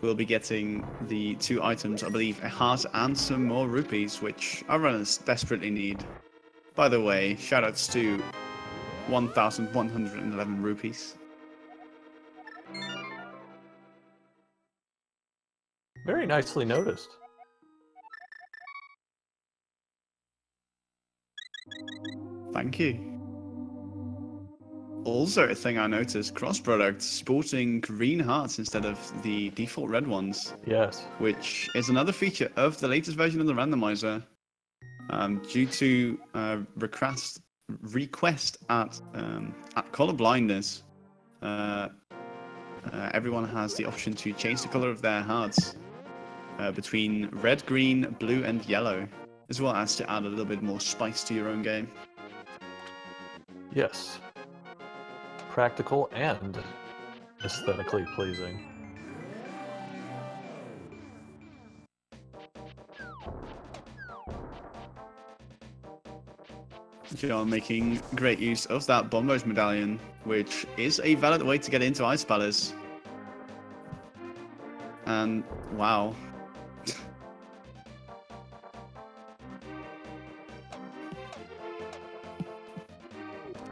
We'll be getting the 2 items, I believe, a heart and some more rupees, which our runners desperately need. By the way, shoutouts to 1,111 rupees. Very nicely noticed. Thank you. Also, a thing I noticed, cross-product sporting green hearts instead of the default red ones. Yes. Which is another feature of the latest version of the randomizer. Due to request at color blindness, everyone has the option to change the color of their hearts between red, green, blue, and yellow, as well as to add a little bit more spice to your own game. Yes. Practical and aesthetically pleasing. John making great use of that Bomb Nose medallion, which is a valid way to get into Ice Palace. And wow.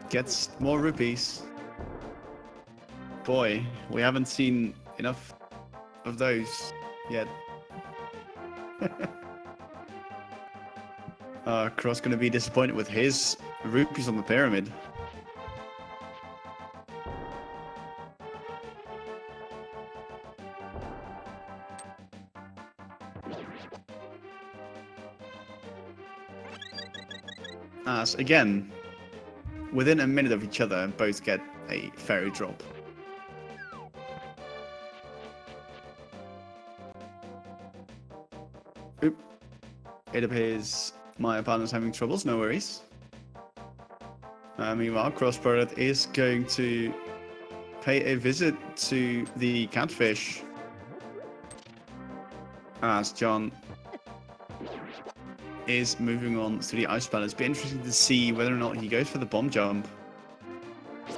Gets more rupees. Boy, we haven't seen enough of those yet. Cross going to be disappointed with his rupees on the pyramid. As again, within a minute of each other, both get a fairy drop. Oop. It appears my opponent's having troubles, no worries. Meanwhile, crossproduct is going to pay a visit to the catfish. As John is moving on to the ice palace. It's be interesting to see whether or not he goes for the bomb jump.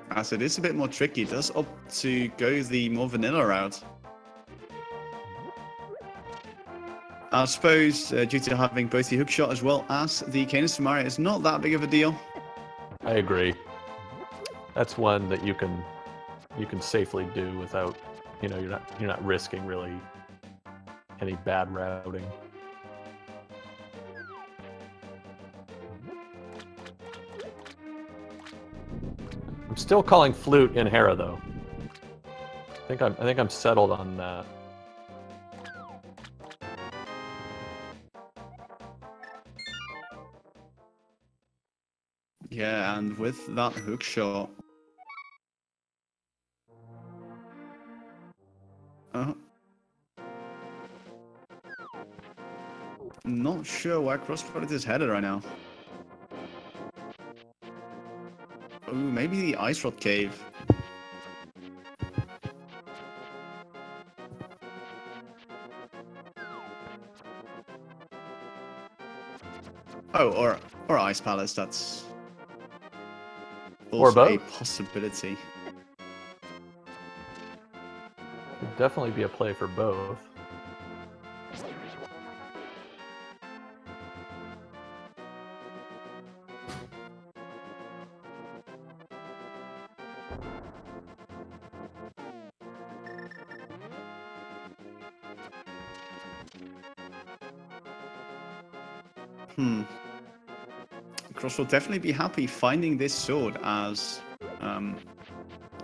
As it is a bit more tricky, does opt to go the more vanilla route. I suppose due to having both the hook shot as well as the Canis Mario, it's not that big of a deal. I agree. That's one that you can safely do without, you're not risking really any bad routing. I'm still calling flute in Hera though. I think I'm settled on that. Yeah, and with that hook shot, not sure where crossproduct is headed right now. Oh, maybe the Ice Rod Cave. Oh, Or Ice Palace, that's Or also a both. possibility. Could definitely be a play for both. Cross will definitely be happy finding this sword as,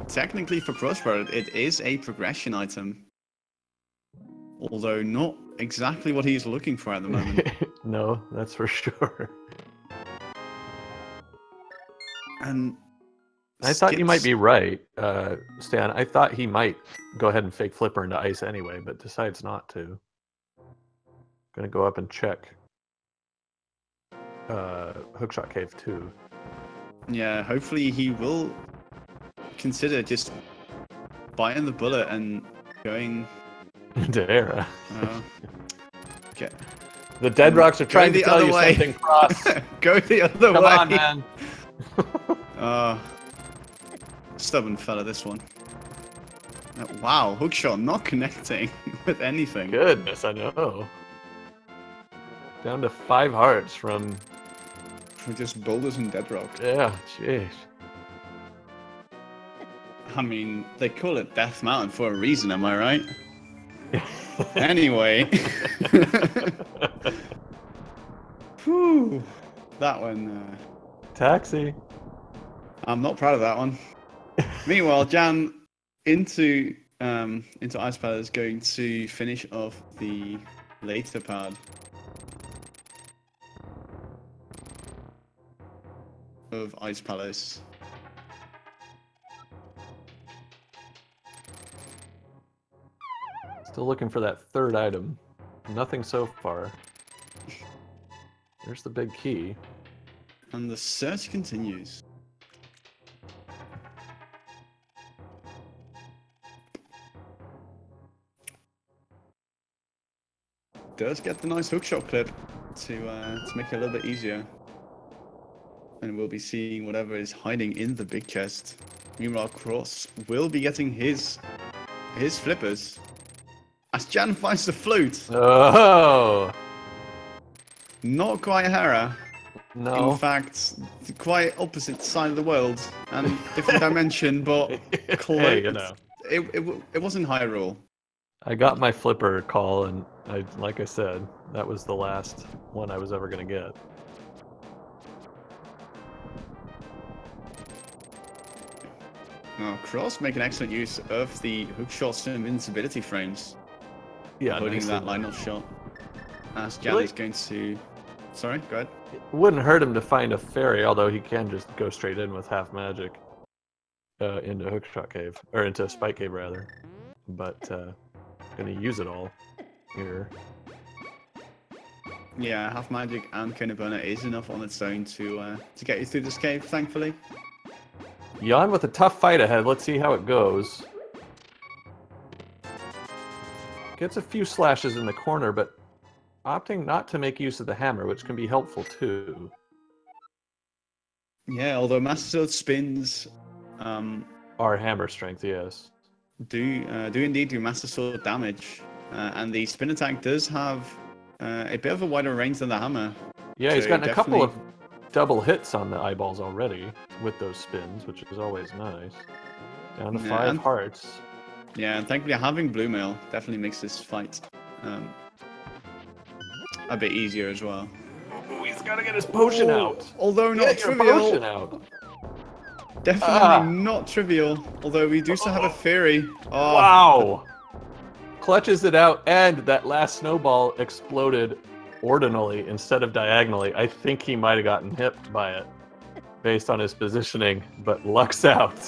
technically for crossproduct, it is a progression item. Although not exactly what he's looking for at the moment. No, that's for sure. And I thought you might be right, Stan. I thought he might go ahead and fake Flipper into ice anyway, but decides not to. Gonna go up and check Hookshot Cave 2. Yeah, hopefully he will consider just biting the bullet and going Into Era. Okay. The Dead Rocks are trying to tell you something, Cross. Go the other way. Come on, man. Stubborn fella, this one. Wow, hookshot not connecting with anything. Goodness, I know. Down to 5 hearts from just boulders and dead rock. Yeah, jeez. I mean, they call it Death Mountain for a reason, am I right? Anyway. Whew. That one. Taxi. I'm not proud of that one. Meanwhile, Jan into Ice Palace is going to finish off the later part of Ice Palace. Still looking for that third item. Nothing so far. There's the big key. And the search continues. Does get the nice hookshot clip to make it a little bit easier. And we'll be seeing whatever is hiding in the big chest. Meanwhile, Cross will be getting his flippers. As Jan finds the flute. Oh! Not quite Hera. No. In fact, quite opposite side of the world and different dimension, but close. Hey, you know. It wasn't Hyrule. I got my flipper call, and like I said, that was the last one I was ever going to get. Oh, Cross making excellent use of the hookshot's invincibility frames. Yeah, avoiding nicely that done. line of shot. As Jan Really? is going to... Sorry, go ahead. It wouldn't hurt him to find a fairy, although he can just go straight in with half magic into Hookshot Cave, or into Spike Cave rather. But gonna use it all here. Yeah, half magic and Kenobona is enough on its own to get you through this cave, thankfully. Jan with a tough fight ahead. Let's see how it goes. Gets a few slashes in the corner, but opting not to make use of the hammer, which can be helpful too. Yeah, although Master Sword spins Our hammer strength, yes. do indeed do Master Sword damage, and the spin attack does have a bit of a wider range than the hammer. Yeah, he's So gotten a couple of definitely- double hits on the eyeballs already with those spins, which is always nice. Down to Yeah, 5 and- hearts. Yeah, and thankfully having Blue Mail definitely makes this fight a bit easier as well. Oh, he's got to get his potion out. Although not Get your trivial. potion out. Definitely not trivial. Although we do still have a theory. Oh, Wow! Clutches it out, and that last snowball exploded ordinally instead of diagonally. I think he might have gotten hit by it based on his positioning, but lucks out.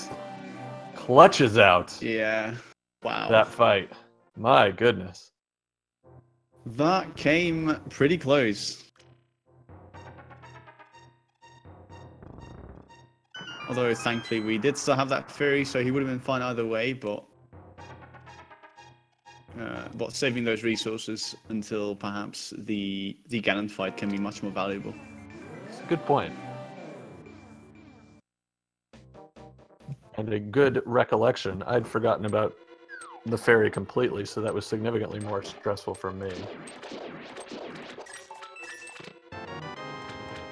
Clutches out yeah. Wow. that fight. My goodness. That came pretty close. Although thankfully we did still have that theory, so he would have been fine either way, but saving those resources until perhaps the Ganon fight can be much more valuable. Good point. And a good recollection. I'd forgotten about the ferry completely, so that was significantly more stressful for me.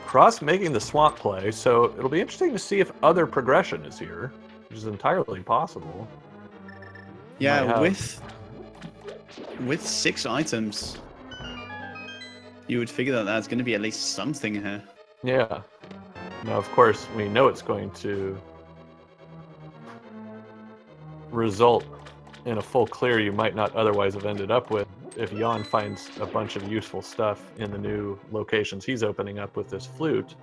Cross making the swamp play, so it'll be interesting to see if other progression is here, which is entirely possible. Yeah, with 6 items, you would figure that there's going to be at least something here. Yeah. Now, of course, we know it's going to result in a full clear you might not otherwise have ended up with if Jan finds a bunch of useful stuff in the new locations he's opening up with this flute.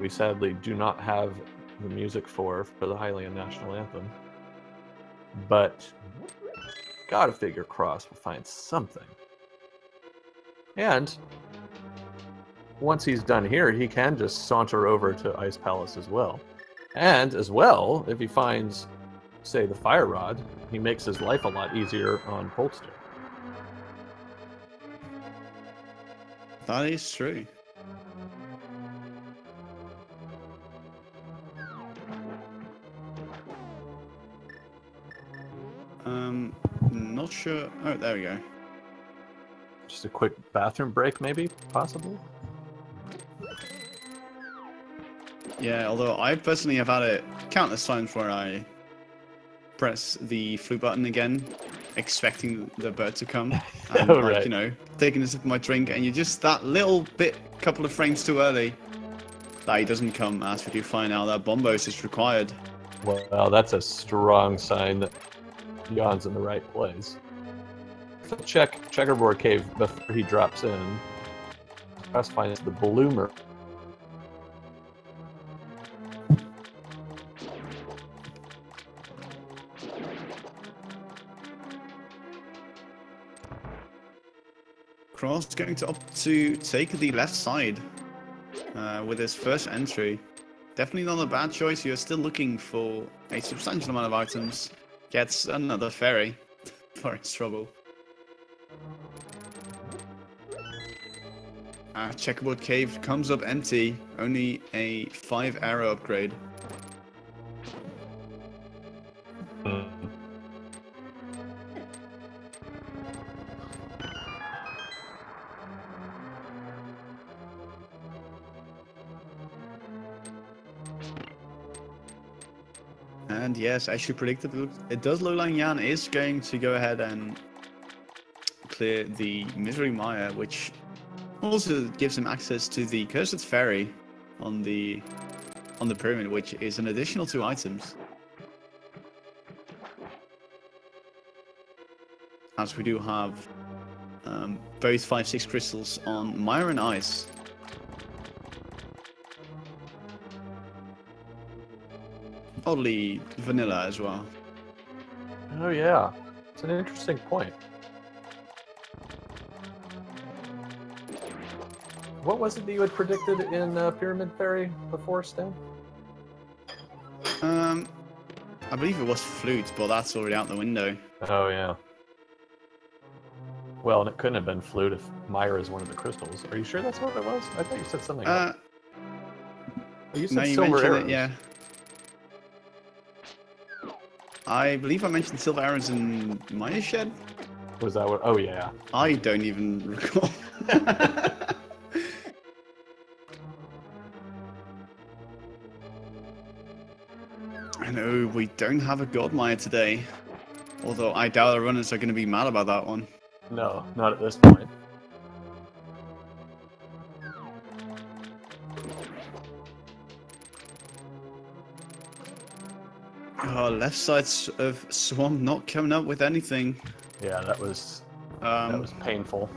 We sadly do not have the music for the Hylian National Anthem. But gotta figure Cross will find something. And once he's done here, he can just saunter over to Ice Palace as well. And as well, if he finds, say, the Fire Rod, he makes his life a lot easier on Polster. That is true. Not sure. Oh, there we go. Just a quick bathroom break, maybe, possibly? Yeah, although I personally have had it countless times where I press the flute button again, expecting the bird to come, and Oh, like, right. you know, taking a sip of my drink, and you're just that little bit, couple of frames too early, that he doesn't come. As we do find out that Bombos is required. Well, that's a strong sign that Jan's in the right place. So check Checkerboard Cave before he drops in. Cross finds the Bloomer. Cross going to opt to take the left side with his first entry. Definitely not a bad choice. You're still looking for a substantial amount of items. Gets another ferry for his trouble. Checkerboard Cave comes up empty. Only a 5 arrow upgrade. And yes, as you predicted, it does look like Jan is going to go ahead and clear the Misery Mire, which also gives him access to the Cursed Ferry on the pyramid, which is an additional 2 items. As we do have both 5/6 crystals on Mire and Ice. Oddly vanilla as well. Oh yeah, it's an interesting point. What was it that you had predicted in Pyramid Ferry before, Stan? I believe it was flute, but that's already out the window. Oh yeah. Well, and it couldn't have been flute if Mire is one of the crystals. Are you sure that's what it was? I thought you said something else. You said No, you silver mentioned arrows. it, yeah. I believe I mentioned silver arrows in my shed. Was that what? Oh yeah. I don't even recall. I know we don't have a God Mire today. Although I doubt the runners are going to be mad about that one. No, not at this point. Oh, left side of Swamp not coming up with anything. Yeah, that was painful.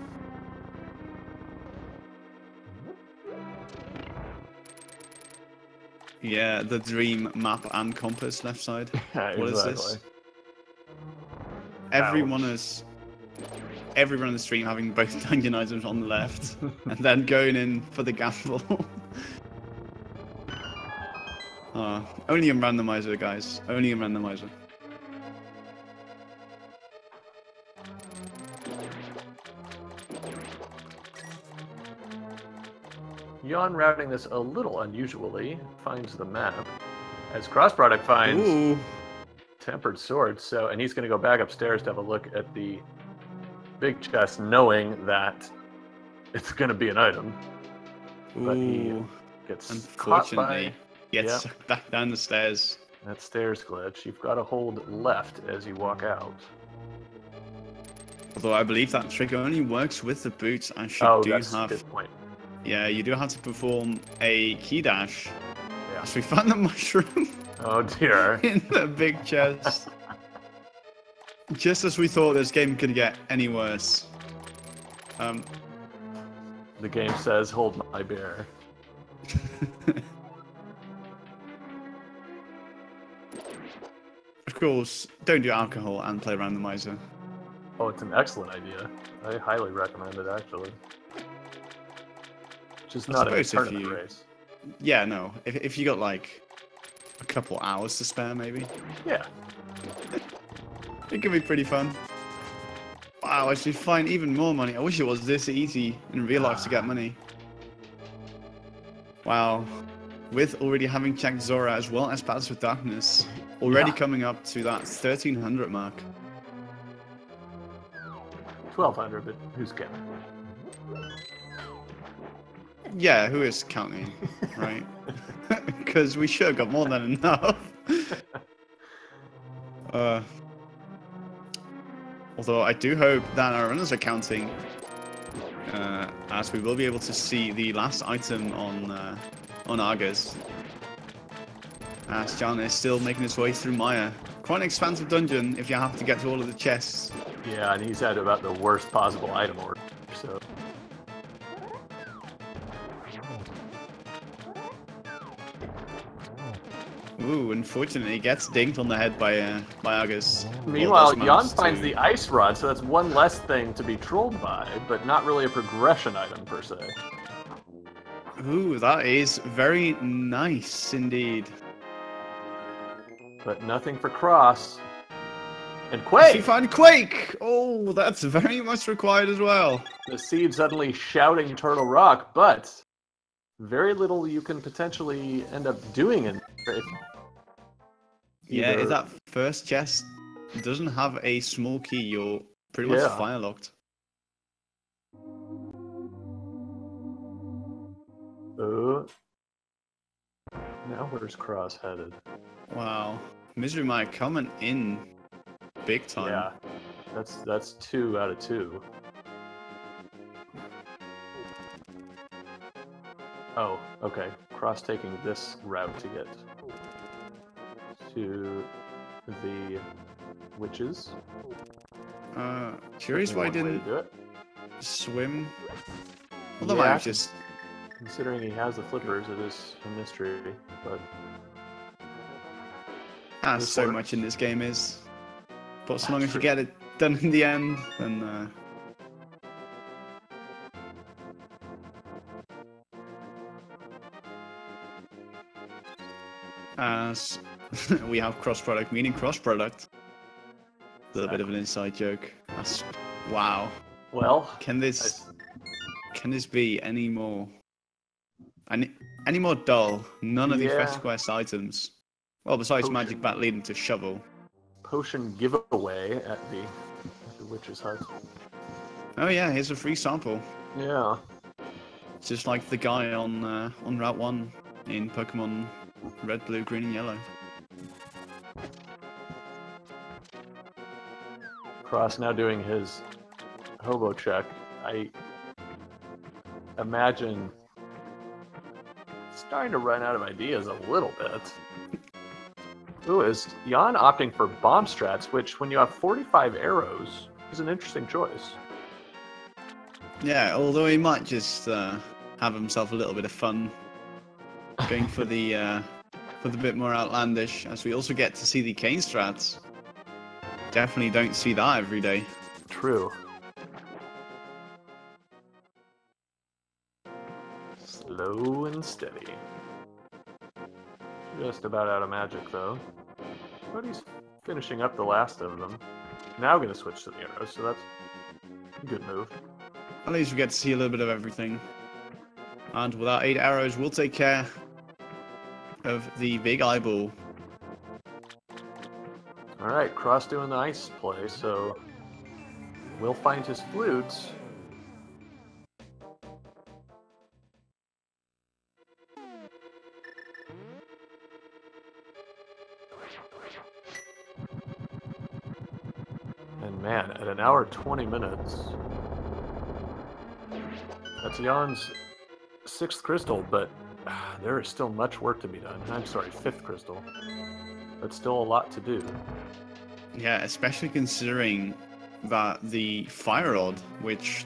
Yeah, the dream map and compass left side. Yeah, What is exactly. this? Everyone on the stream having both dungeon items on the left, and then going in for the gamble. Only in Randomizer, guys. Only in Randomizer. Jan routing this a little unusually finds the map, as crossproduct finds Ooh. tempered sword. So, and he's going to go back upstairs to have a look at the big chest, knowing that it's going to be an item. But he Ooh. gets Unfortunately, Yep. sucked back down the stairs. That stairs glitch. You've got to hold left as you walk out. Although I believe that trick only works with the boots. I should That's a good point. Yeah, you do have to perform a key dash. Yeah. So we found the mushroom Oh dear. in the big chest. Just as we thought this game could get any worse. The game says, "Hold my beer." Of course, don't do alcohol and play Randomizer. Oh, it's an excellent idea. I highly recommend it, actually. Just not a suppose if tournament you- race. Yeah, no. If you got like a couple hours to spare, maybe Yeah. it could be pretty fun. Wow, I should find even more money. I wish it was this easy in real life to get money. Wow. With already having checked Zora as well as Paths of Darkness, already coming up to that 1300 mark. 1200, but who's counting? Yeah, who is counting, right? Because we should have got more than enough. Although I do hope that our runners are counting, as we will be able to see the last item on Argus. As Jan is still making his way through Maya. Quite an expansive dungeon if you have to get to all of the chests. Yeah, and he's had about the worst possible item order, so... Ooh, unfortunately, he gets dinked on the head by Argus. Meanwhile, Well, Jan finds the ice rod, so that's one less thing to be trolled by, but not really a progression item per se. Ooh, that is very nice indeed. But nothing for Cross. And We Quake! find Quake! Oh, that's very much required as well. The seed suddenly shouting Turtle Rock, but very little you can potentially end up doing in there. Yeah, if that first chest doesn't have a small key, you're pretty much fire locked. Now where's Cross headed? Wow. Misery Mike coming in big time. Yeah, that's 2 out of 2. Oh, okay. Cross taking this route to get to the witches. Curious why he One way to didn't do it. swim. Although Yeah, I was just... Considering he has the flippers, it is a mystery, but... As so much in this game is. But so long as you get it done in the end, then... As we have cross-product meaning cross-product. A little bit of an inside joke. That's... Wow. Well, Can this be any more... Any more dull? None of the Fetch Quest items. Well, besides Magic Bat leading to Shovel. potion giveaway at the witch's hut. Oh yeah, here's a free sample. Yeah. Just like the guy on Route 1 in Pokemon Red, Blue, Green, and Yellow. Cross now doing his hobo check. I imagine starting to run out of ideas a little bit. Ooh, is Jan opting for bomb strats, which when you have 45 arrows is an interesting choice. Yeah, although he might just have himself a little bit of fun going for the bit more outlandish, as we also get to see the cane strats. Definitely don't see that every day. True. Slow and steady. Just about out of magic, though. But he's finishing up the last of them. Now going to switch to the arrows, so that's a good move. At least we get to see a little bit of everything. And with our 8 arrows, we'll take care of the big eyeball. Alright, Cross doing the ice play, so we'll find his flute. And man, at an hour 20 minutes, that's Jan's 6th crystal, but there is still much work to be done. I'm sorry, 5th crystal. But still a lot to do. Yeah, especially considering that the fire rod, which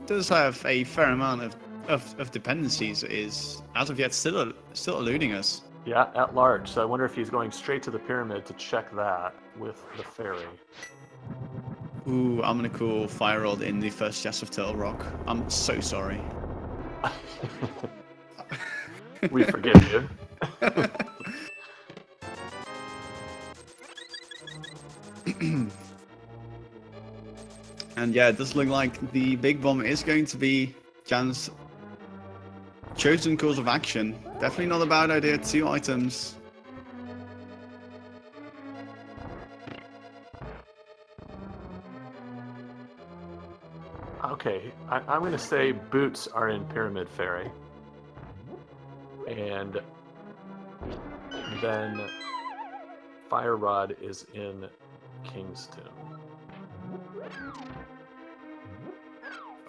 does have a fair amount of dependencies, is as of yet still eluding us. Yeah, at large. So I wonder if he's going straight to the pyramid to check that with the fairy. Ooh, I'm gonna call fire rod in the first chest of Turtle Rock. I'm so sorry. We forgive you. And yeah, it does look like the big bomb is going to be Jan's chosen course of action. Definitely not a bad idea. 2 items. Okay, I'm going to say boots are in Pyramid Fairy. And then Fire Rod is in King's Tomb.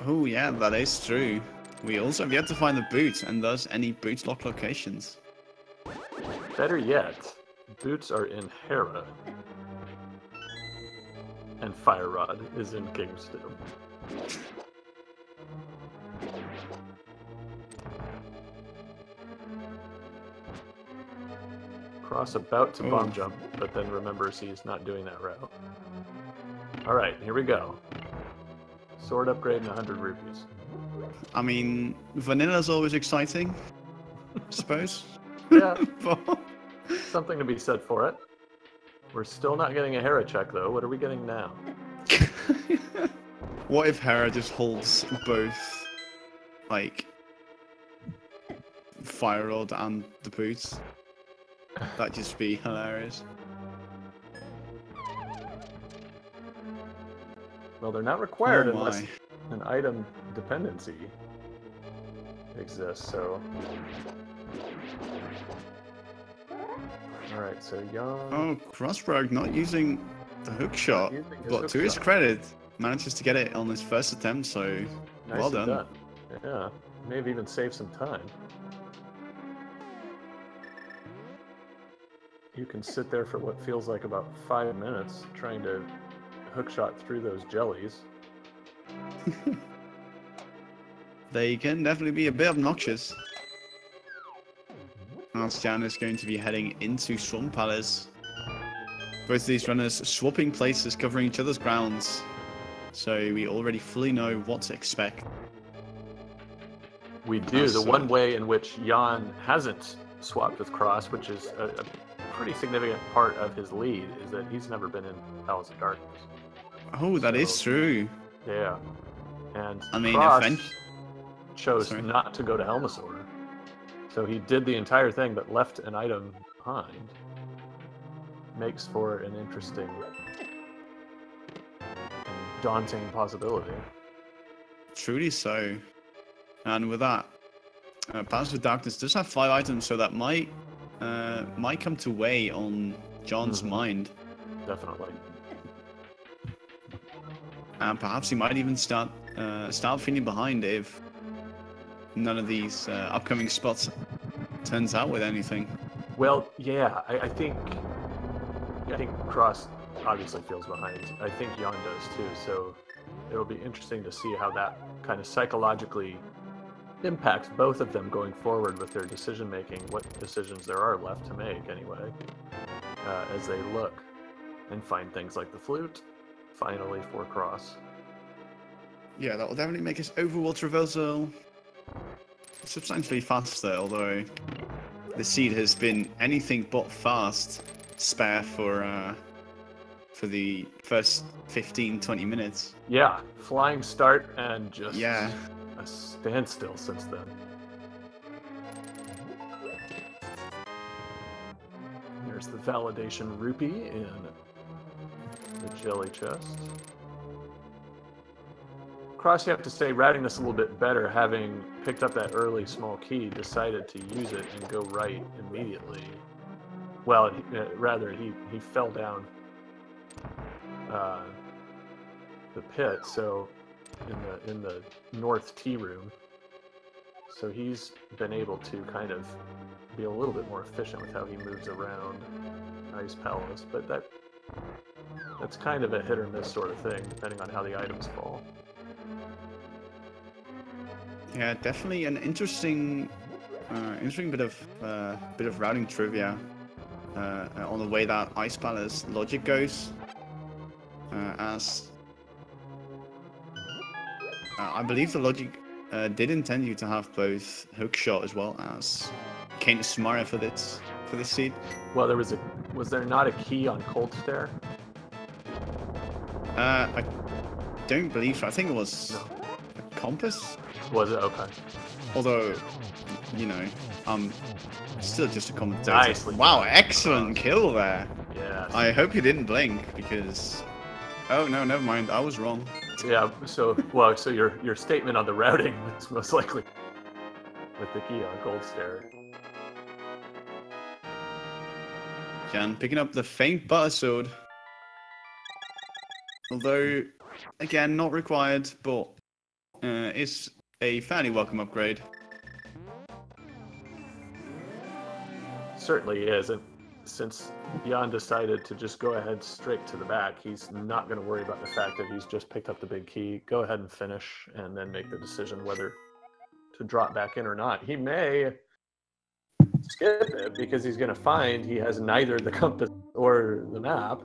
Oh yeah, that is true. We also have yet to find the boots, and thus any boot lock locations. Better yet, boots are in Hera. And Fire Rod is in King's Tomb. Cross about to bomb jump, but then remembers he's not doing that route. Alright, here we go. Sword upgrade and 100 rupees. I mean, vanilla's always exciting, I suppose. Yeah, something to be said for it. We're still not getting a Hera check, though. What are we getting now? What if Hera just holds both, like, fire rod and the boots? That'd just be hilarious. Well, they're not required unless an item dependency exists, so... Alright, so Jan... Oh, crossproduct not using the hook shot, but to his credit, manages to get it on his first attempt, so well done. Yeah, may have even saved some time. You can sit there for what feels like about 5 minutes trying to hookshot through those jellies. They can definitely be a bit obnoxious. Now Jan is going to be heading into Swamp Palace. Both of these runners swapping places, covering each other's grounds. So we already fully know what to expect. We do. The one way in which Jan hasn't swapped with Cross, which is a pretty significant part of his lead, is that he's never been in Palace of Darkness. Oh, that is true. Yeah. And I mean, Cross chose not to go to Helmasaur. So he did the entire thing, but left an item behind. Makes for an interesting and daunting possibility. Truly so. And with that, Palace of Darkness does have 5 items, so that might come to weigh on John's mind. Definitely. And perhaps he might even start feeling behind if none of these upcoming spots turns out with anything. Well, yeah, I think Cross obviously feels behind. I think Jan does too. So it'll be interesting to see how that kind of psychologically impacts both of them going forward with their decision making. What decisions there are left to make anyway, as they look and find things like the flute. Finally for Cross. Yeah, that will definitely make his overall traversal substantially faster, although the seed has been anything but fast. Spare for the first 15-20 minutes. Yeah, flying start and just a a standstill since then. There's the validation rupee in the jelly chest. Cross, you have to say, routing this a little bit better, having picked up that early small key, decided to use it and go right immediately. Well, rather, he fell down the pit, so in the north tea room. So he's been able to kind of be a little bit more efficient with how he moves around Ice Palace, but that's kind of a hit or miss sort of thing, depending on how the items fall. Yeah, definitely an interesting bit of routing trivia on the way that Ice Palace logic goes. As I believe the logic did intend you to have both hookshot as well as Cane Sumara for this seed. Well, was there not a key on Cold Stare? I don't believe so. I think it was a compass. Was it? Okay. Although, you know, still just a commentator. Nicely wow, done. excellent kill there. Yeah. I hope you didn't blink because. Oh no, never mind. I was wrong. Yeah. So your statement on the routing was most likely with the key on Cold Stare. Jan picking up the faint butter sword. Although, again, not required, but it's a fairly welcome upgrade. Certainly is, and since Jan decided to just go ahead straight to the back, he's not going to worry about the fact that he's just picked up the big key. Go ahead and finish, and then make the decision whether to drop back in or not. He may skip it because he's going to find he has neither the compass or the map.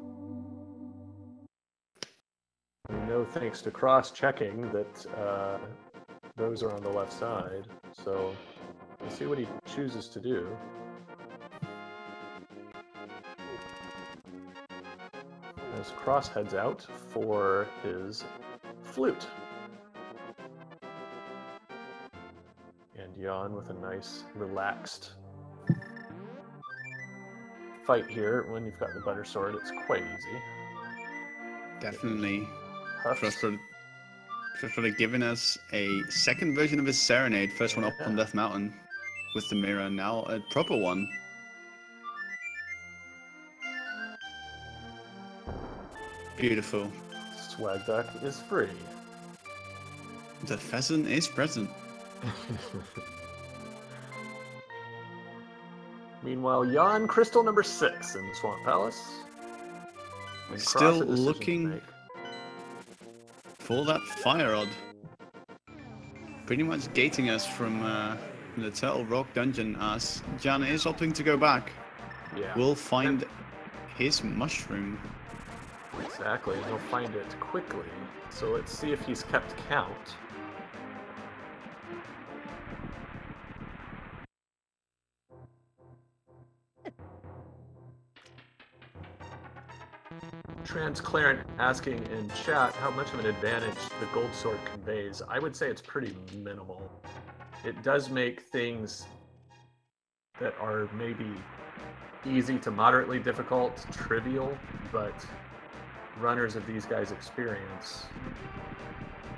We know, thanks to cross-checking, that those are on the left side. So we'll see what he chooses to do. As Cross heads out for his flute. And Jan with a nice, relaxed fight here. When you've got the butter sword, it's quite easy. Definitely. Huffs. For giving us a second version of his Serenade, first one up on Death Mountain with the mirror, now a proper one. Beautiful. Swag Duck is free. The pheasant is present. Meanwhile, Jan, crystal number 6 in the Swamp Palace. And Still Cross a decision to looking make. for that fire rod. Pretty much gating us from the Turtle Rock dungeon, as Jan is opting to go back. Yeah. We'll find his mushroom. Exactly, and he'll find it quickly. So let's see if he's kept count. Transclarent asking in chat how much of an advantage the gold sword conveys. I would say it's pretty minimal. It does make things that are maybe easy to moderately difficult trivial, but runners of these guys' experience,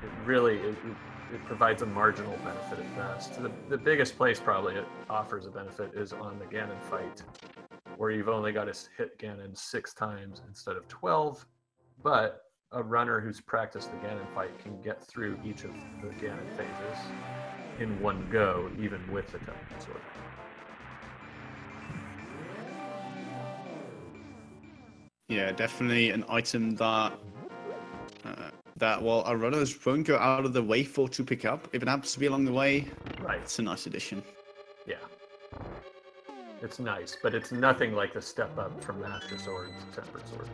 it provides a marginal benefit at best. The biggest place probably it offers a benefit is on the Ganon fight, where you've only got to hit Ganon 6 times instead of 12, but a runner who's practiced the Ganon fight can get through each of the Ganon phases in one go, even with the Temple Sword. Yeah, definitely an item that a runners won't go out of the way for to pick up. If it happens to be along the way, Right. It's a nice addition. Yeah. It's nice, but it's nothing like the step up from Master Sword to Tempered Sword.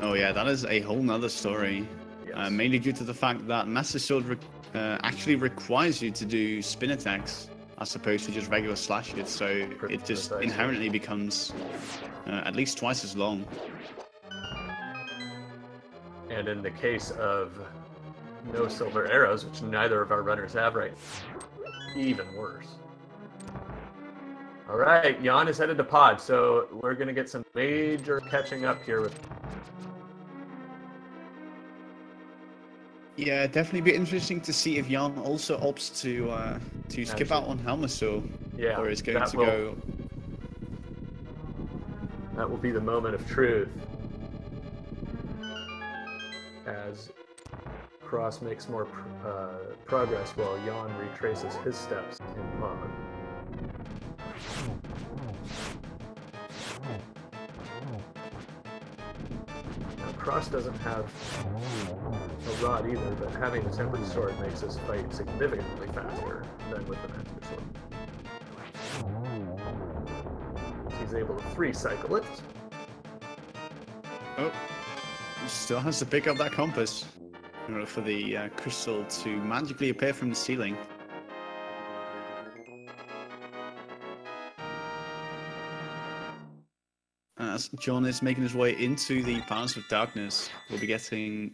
Oh yeah, that is a whole nother story. Yes. Mainly due to the fact that Master Sword actually requires you to do spin attacks as opposed to just regular slashes, so it just inherently becomes at least twice as long. And in the case of no silver arrows, which neither of our runners have right now. Even worse. All right, Jan is headed to pod, so we're going to get some major catching up here with. Yeah, definitely be interesting to see if Jan also opts to skip out on Helmasaur, Yeah, or is going to go. That will be the moment of truth as Cross makes more progress while Jan retraces his steps in pod. Now, Cross doesn't have a rod either, but having the tempered sword makes this fight significantly faster than with the master sword. He's able to 3-cycle it. Oh, still has to pick up that compass in order for the crystal to magically appear from the ceiling. As John is making his way into the Palace of Darkness, we'll be getting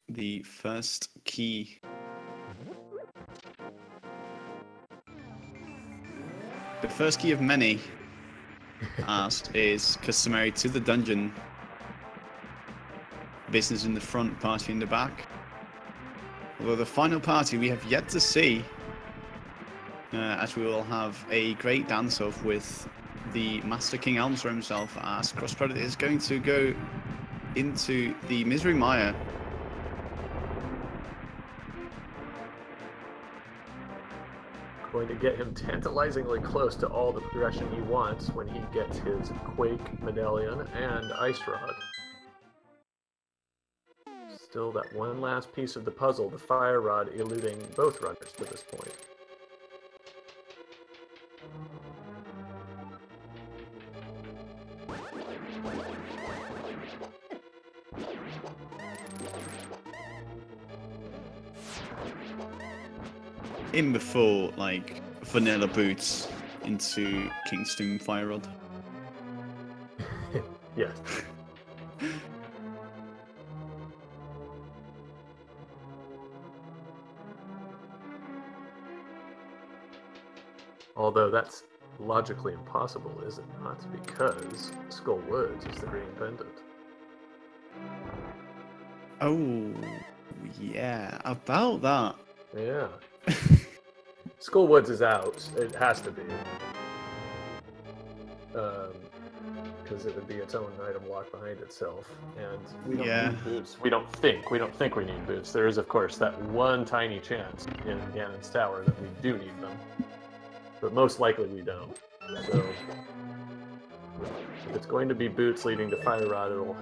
the first key. The first key of many, as is customary to the dungeon. Business in the front, party in the back. Although the final party we have yet to see, as we will have a great dance-off with the Master King Elmsor himself, as crossproduct is going to go into the Misery Mire. Going to get him tantalizingly close to all the progression he wants when he gets his Quake Medallion and Ice Rod. Still that one last piece of the puzzle, the Fire Rod eluding both runners to this point. In before, like, vanilla boots into Kingston Fire Rod. Yes. Although that's logically impossible, is it not? Because Skull Woods is the Green Pendant. Oh, yeah, about that. Yeah. Skull Woods is out. It has to be. Because it would be its own item locked behind itself. And we don't need boots. We don't think we need boots. There is, of course, that one tiny chance in Ganon's Tower that we do need them. But most likely we don't. So, if it's going to be boots leading to Fire Rod, it'll...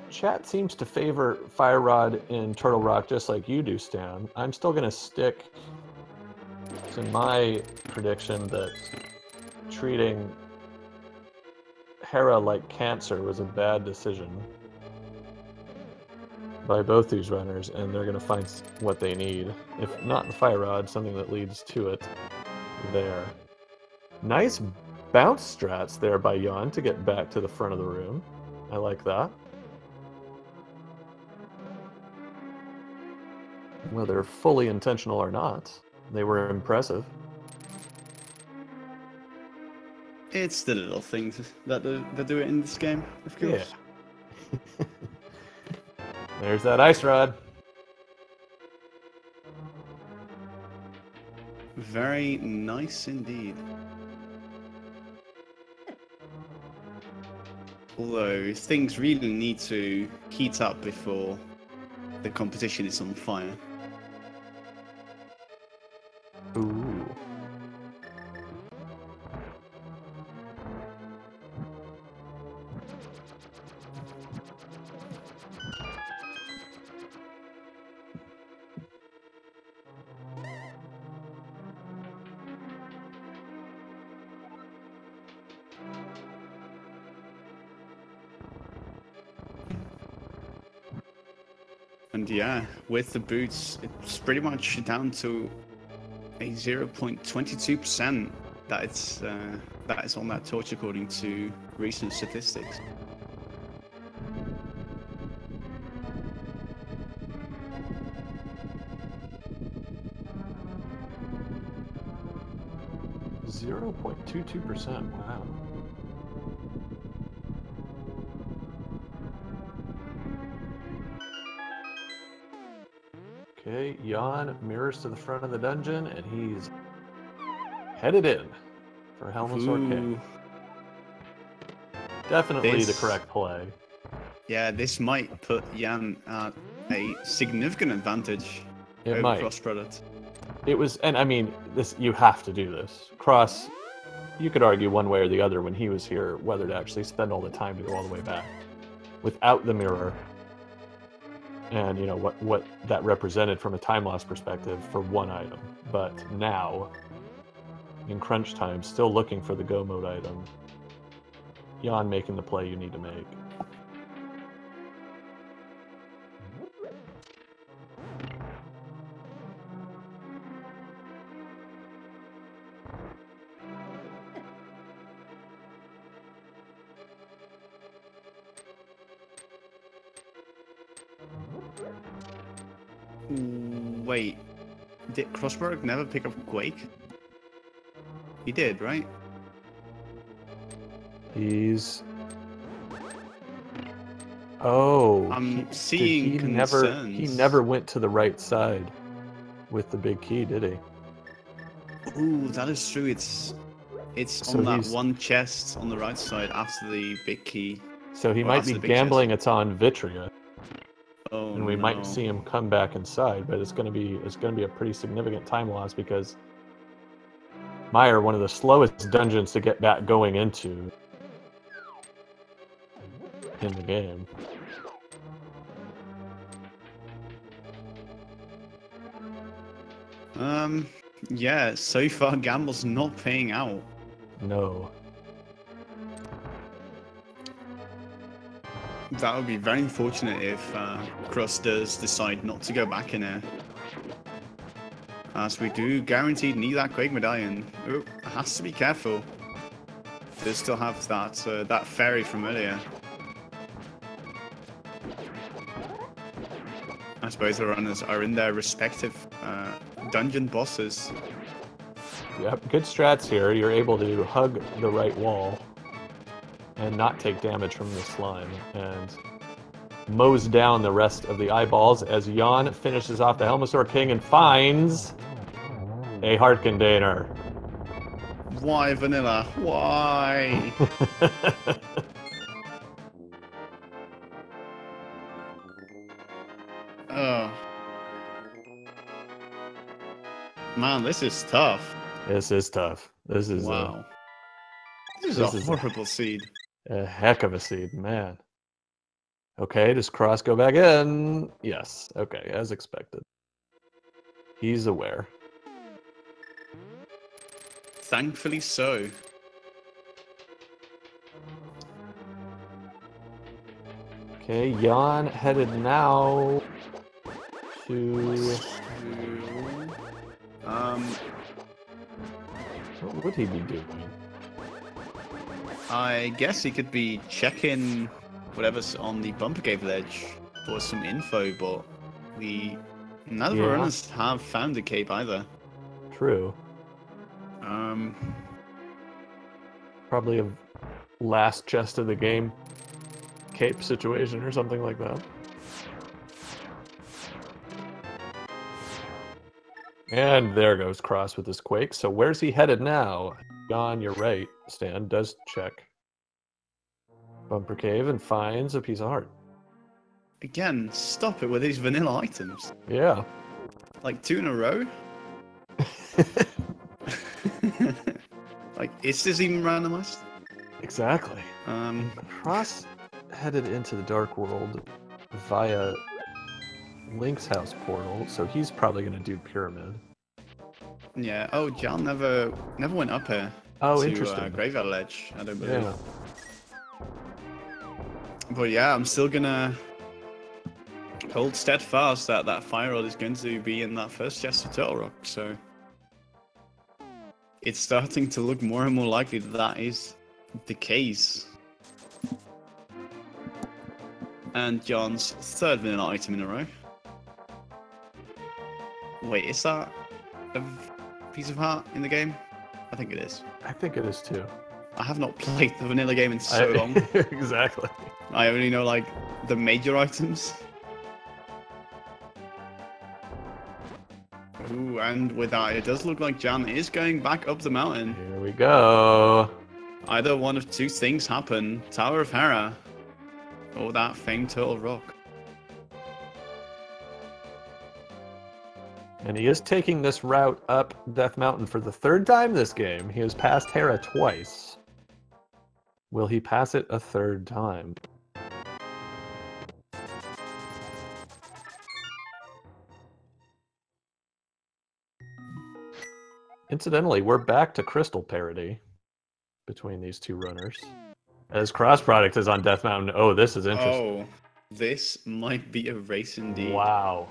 Chat seems to favor Fire Rod in Turtle Rock just like you do, Stan. I'm still going to stick to my prediction that treating Hera like cancer was a bad decision by both these runners, and they're going to find what they need. If not in Fire Rod, something that leads to it there. Nice bounce strats there by Jan to get back to the front of the room. I like that. Whether fully intentional or not, they were impressive. It's the little things that do it in this game, of course. Yeah. There's that Ice Rod. Very nice indeed. Although things really need to heat up before the competition is on fire. Ooh. And yeah, with the boots, it's pretty much down to a 0.22% that it's that is on that torch according to recent statistics. .22%. Wow. Okay, Jan mirrors to the front of the dungeon, and he's headed in for Helmasaur King. Definitely the correct play. Yeah, this might put Jan at a significant advantage over cross product. It was, and I mean, this, you have to do this. Cross, you could argue one way or the other when he was here, whether to actually spend all the time to go all the way back. Without the mirror, and you know what that represented from a time loss perspective for one item. But now, in crunch time, still looking for the go mode item, Jan making the play you need to make. Wait, did Crossproduct never pick up Quake? He did, right? He's... Oh, I'm seeing concerns. He never went to the right side with the big key, did he? Ooh, that is true. It's so on that one chest on the right side after the big key. So he might be gambling it's on Vitria. Oh, and we might see him come back inside, but it's gonna be a pretty significant time loss because Meyer, one of the slowest dungeons to get back going into in the game. Yeah, so far Gamble's not paying out. No. That would be very unfortunate if Cross does decide not to go back in there. As we do guaranteed need that Quake Medallion. Oh, has to be careful. Does still have that that fairy from earlier. I suppose the runners are in their respective dungeon bosses. Yep, good strats here. You're able to hug the right wall and not take damage from the slime, and mows down the rest of the eyeballs as Jan finishes off the Helmasaur King and finds a heart container. Why, Vanilla? Why? Oh. Man, this is tough. This is tough. This is wow. This is a horrible seed. A heck of a seed, man. Okay, does Cross go back in? Yes. Okay, as expected. He's aware. Thankfully so. Okay, Jan headed now to... What would he be doing? I guess he could be checking whatever's on the bumper cave ledge for some info, but none of the runners have found the cape either. True. Probably a last chest of the game cape situation or something like that. And there goes Cross with his Quake. So where's he headed now? Jan, you're right. Stan does check Bumper Cave and finds a piece of heart. Again, stop it with these vanilla items. Yeah. Like 2 in a row? Like, is this even randomized? Exactly. Cross headed into the Dark World via Link's house portal, so he's probably going to do Pyramid. Yeah. Oh, Jan never went up here. Oh, to, interesting. Graveyard Ledge, I don't believe. Yeah. But yeah, I'm still gonna hold steadfast that that fire rod is going to be in that first chest of Turtle Rock, so it's starting to look more and more likely that that is the case. And John's third vanilla item in a row. Wait, is that a piece of heart in the game? I think it is. I think it is too. I have not played the vanilla game in so long. Exactly. I only know like the major items. Ooh, and with that, it does look like Jan is going back up the mountain. Here we go. Either one of two things happen. Tower of Hera or that famed Turtle Rock. And he is taking this route up Death Mountain for the third time this game. He has passed Hera twice. Will he pass it a third time? Incidentally, we're back to crystal parity between these two runners. As cross product is on Death Mountain. Oh, this is interesting. Oh, this might be a race indeed. Wow.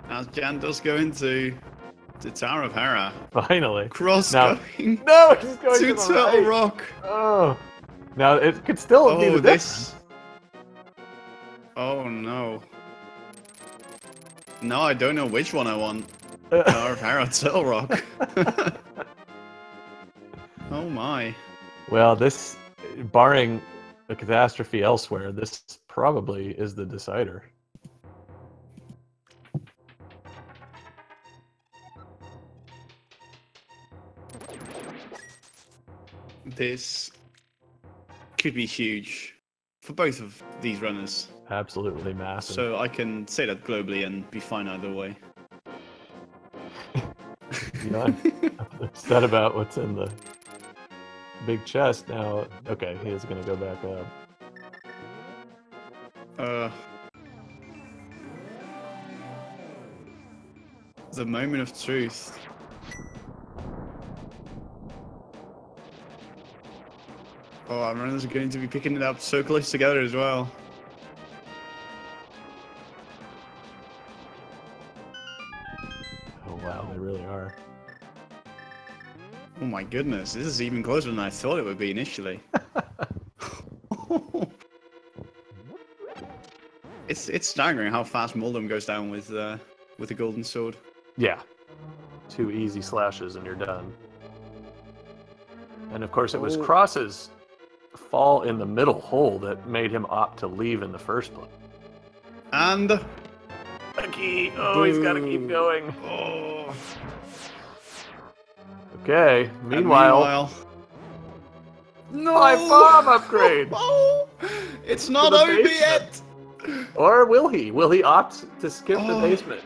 As Jan does go into the Tower of Hera. Finally. Cross Now, going no, he's going to to the Turtle right. Rock. Oh. Now, it could still be Oh, the this. Oh, no. No, I don't know which one I want. Tower of Hera, Turtle Rock. Oh, my. Well, this, barring a catastrophe elsewhere, this probably is the decider. This could be huge for both of these runners. Absolutely massive. So I can say that globally and be fine either way. Yeah, I'm upset about what's in the big chest now. Okay, he is going to go back up. The moment of truth. Oh, our runners are going to be picking it up so close together as well. Oh wow, they really are. Oh my goodness, this is even closer than I thought it would be initially. It's staggering how fast Muldum goes down with the golden sword. Yeah. 2 easy slashes and you're done. And of course it was Cross's fall in the middle hole that made him opt to leave in the first place. And a key. Oh, he's got to keep going. Oh. Okay. Meanwhile, no 5 bomb upgrade. Oh, it's not over yet. Or will he? Will he opt to skip the basement?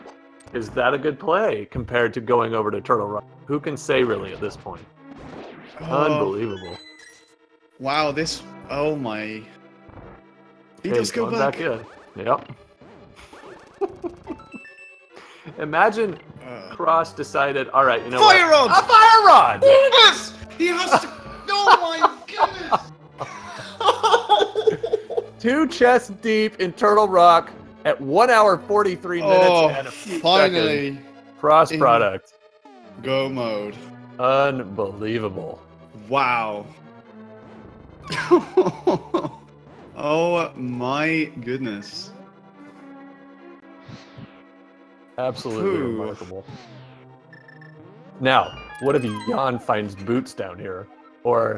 Is that a good play compared to going over to Turtle Rock? Who can say really at this point? Unbelievable. Wow, this. Oh my. He Okay, does go back. in. Yep. Imagine Cross decided, all right, you know Fire what? rod! A fire rod! Yes! He has to. Oh my goodness! 2 chests deep in Turtle Rock at 1 hour 43 minutes and a few finally. seconds. Cross product. Go mode. Unbelievable. Wow. Oh my goodness. Absolutely remarkable. Now, what if Jan finds boots down here? Or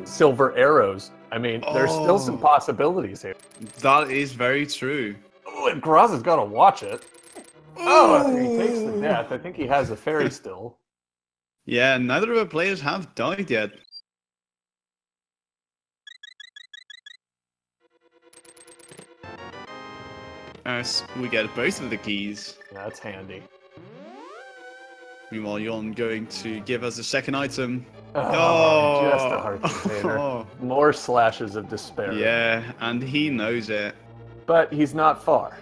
silver arrows? I mean, there's still some possibilities here. That is very true. Oh, and Cross has got to watch it. Oh, he takes the death. I think he has a fairy still. Yeah, neither of our players have died yet. As we get both of the keys. That's handy. Meanwhile, Jon going to give us a second item. Oh, just a heart container. More slashes of despair. Yeah, and he knows it. But he's not far.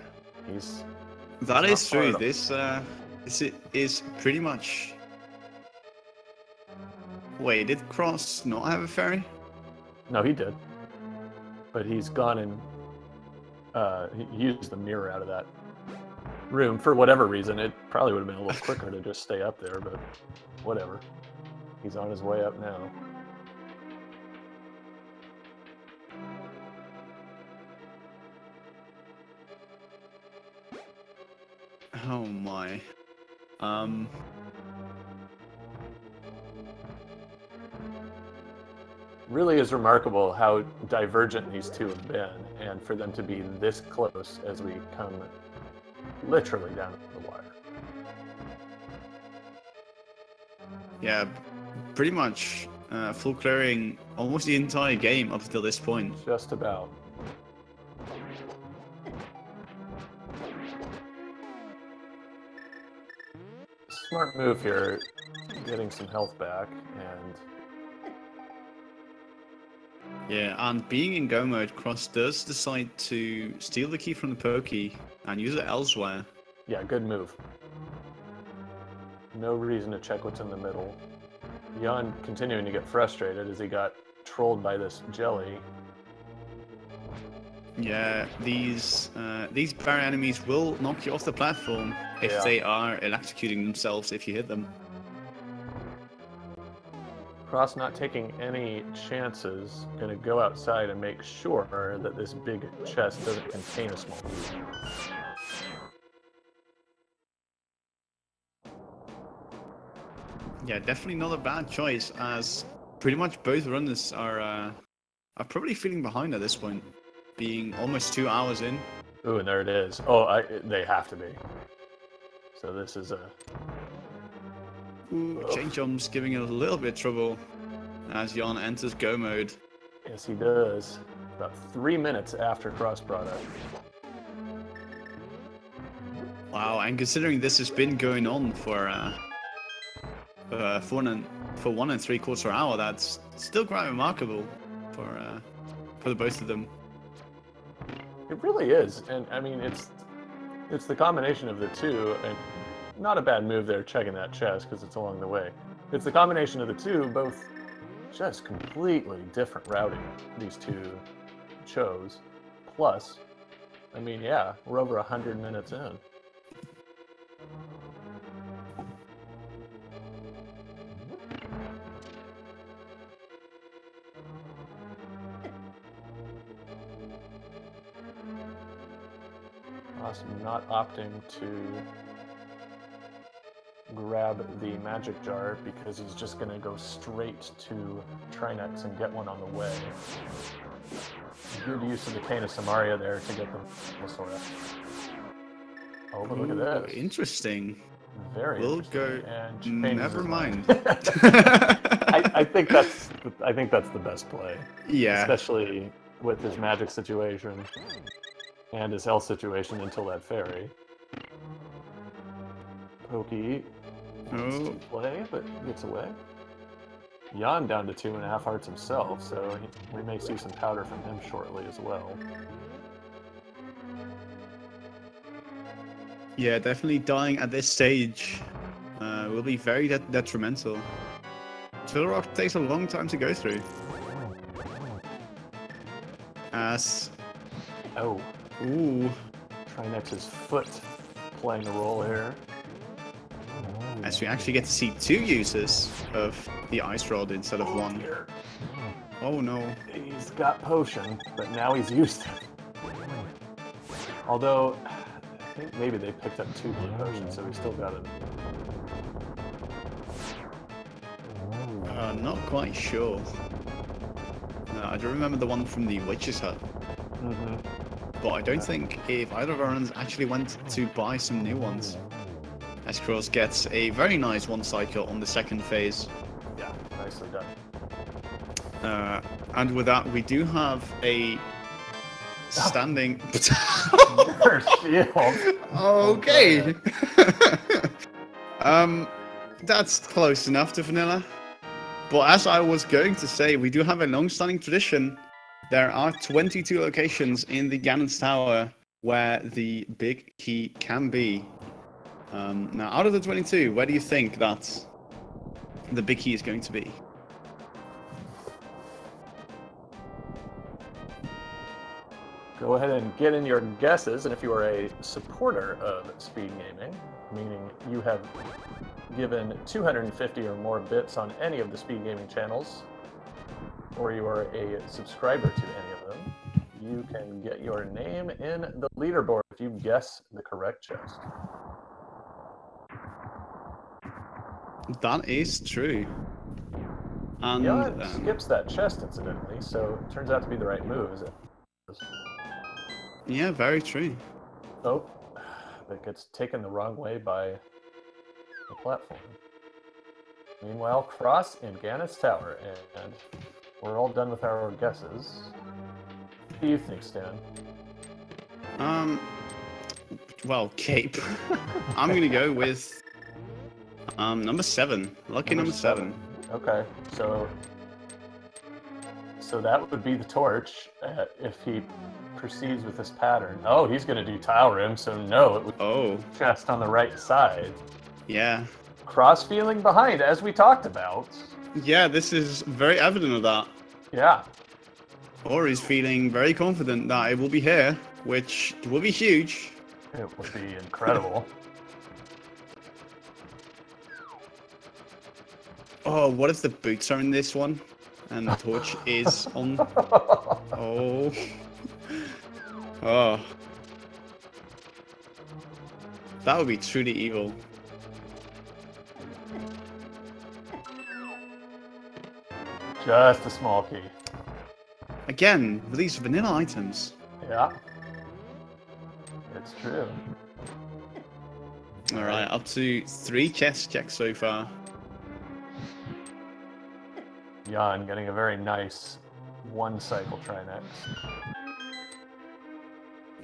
That is true. This is pretty much. Wait, did Cross not have a fairy? No, he did. But he's gone and he used the mirror out of that room for whatever reason. It probably would have been a little quicker to just stay up there, but whatever. He's on his way up now. Oh my. Really is remarkable how divergent these two have been, and for them to be this close as we come literally down to the wire. Yeah, pretty much full clearing almost the entire game up until this point. Just about. Smart move here, getting some health back, and yeah, and being in go mode, Cross does decide to steal the key from the pokey and use it elsewhere. yeah, good move. No reason to check what's in the middle. Jan continuing to get frustrated as he got trolled by this jelly. Yeah, these barrier enemies will knock you off the platform if they are electrocuting themselves if you hit them. Cross not taking any chances, gonna go outside and make sure that this big chest doesn't contain a small key. Yeah, definitely not a bad choice, as pretty much both runners are probably feeling behind at this point, being almost 2 hours in. Ooh, and there it is. Oh, they have to be. So this is a... Ooh, chain jumps giving it a little bit of trouble as Jan enters go mode. Yes, he does. About 3 minutes after cross product. Wow, and considering this has been going on for 1 3/4 hour, that's still quite remarkable for the both of them. It really is, and I mean it's the combination of the two, and not a bad move there checking that chest because it's along the way. It's the combination of the two, both just completely different routing these two chose. Plus, I mean, yeah, we're over 100 minutes in. Us not opting to grab the magic jar because he's just going to go straight to Trinex and get one on the way. Good use of the Cane of Samaria there to get the Messora. Oh, but look at this. Interesting. Very we'll interesting. Go. And Never mind. I think that's the best play. Yeah. Especially with his magic situation and his health situation until that fairy. Pokey wants to play, but gets away. Jan down to 2.5 hearts himself, so we may see some powder from him shortly as well. Yeah, definitely dying at this stage will be very detrimental. Fill Rock takes a long time to go through. Ooh. Trinex's foot playing a role here. As we actually get to see 2 uses of the Ice Rod instead of 1. Oh no. He's got potion, but now he's used it. Although, I think maybe they picked up 2 blue potions, so he still got it. Not quite sure. No, I do remember the one from the Witch's Hut. Mm-hmm. But I don't think if either of our runners actually went to buy some new ones. As Cross gets a very nice 1 cycle on the second phase. Yeah, nicely done. And with that, we do have a standing... Okay. That's close enough to vanilla. But as I was going to say, we do have a long-standing tradition. There are 22 locations in the Ganon's Tower where the big key can be. Now, out of the 22, where do you think that the big key is going to be? Go ahead and get in your guesses, and if you are a supporter of speed gaming, meaning you have given 250 or more bits on any of the speed gaming channels, or you are a subscriber to any of them, you can get your name in the leaderboard if you guess the correct chest. That is true. And Jan skips that chest, incidentally, so it turns out to be the right move, is it? yeah, very true. Oh, that gets taken the wrong way by the platform. Meanwhile, Cross in Ganeth's Tower, and we're all done with our guesses. What do you think, Stan? Well, Cape. I'm gonna go with number 7. Lucky number 7. Okay, so that would be the torch if he proceeds with this pattern. Oh, he's gonna do tile room, so no, it would be chest on the right side. Yeah. Cross feeling behind, as we talked about. Yeah, this is very evident of that. Yeah. Or he's feeling very confident that it will be here, which will be huge. It would be incredible. Oh, what if the boots are in this one? And the torch is on... Oh. Oh. That would be truly evil. Just a small key. Again, with these vanilla items. Yeah. It's true. Alright, up to 3 chest checks so far. Jan getting a very nice one cycle try next.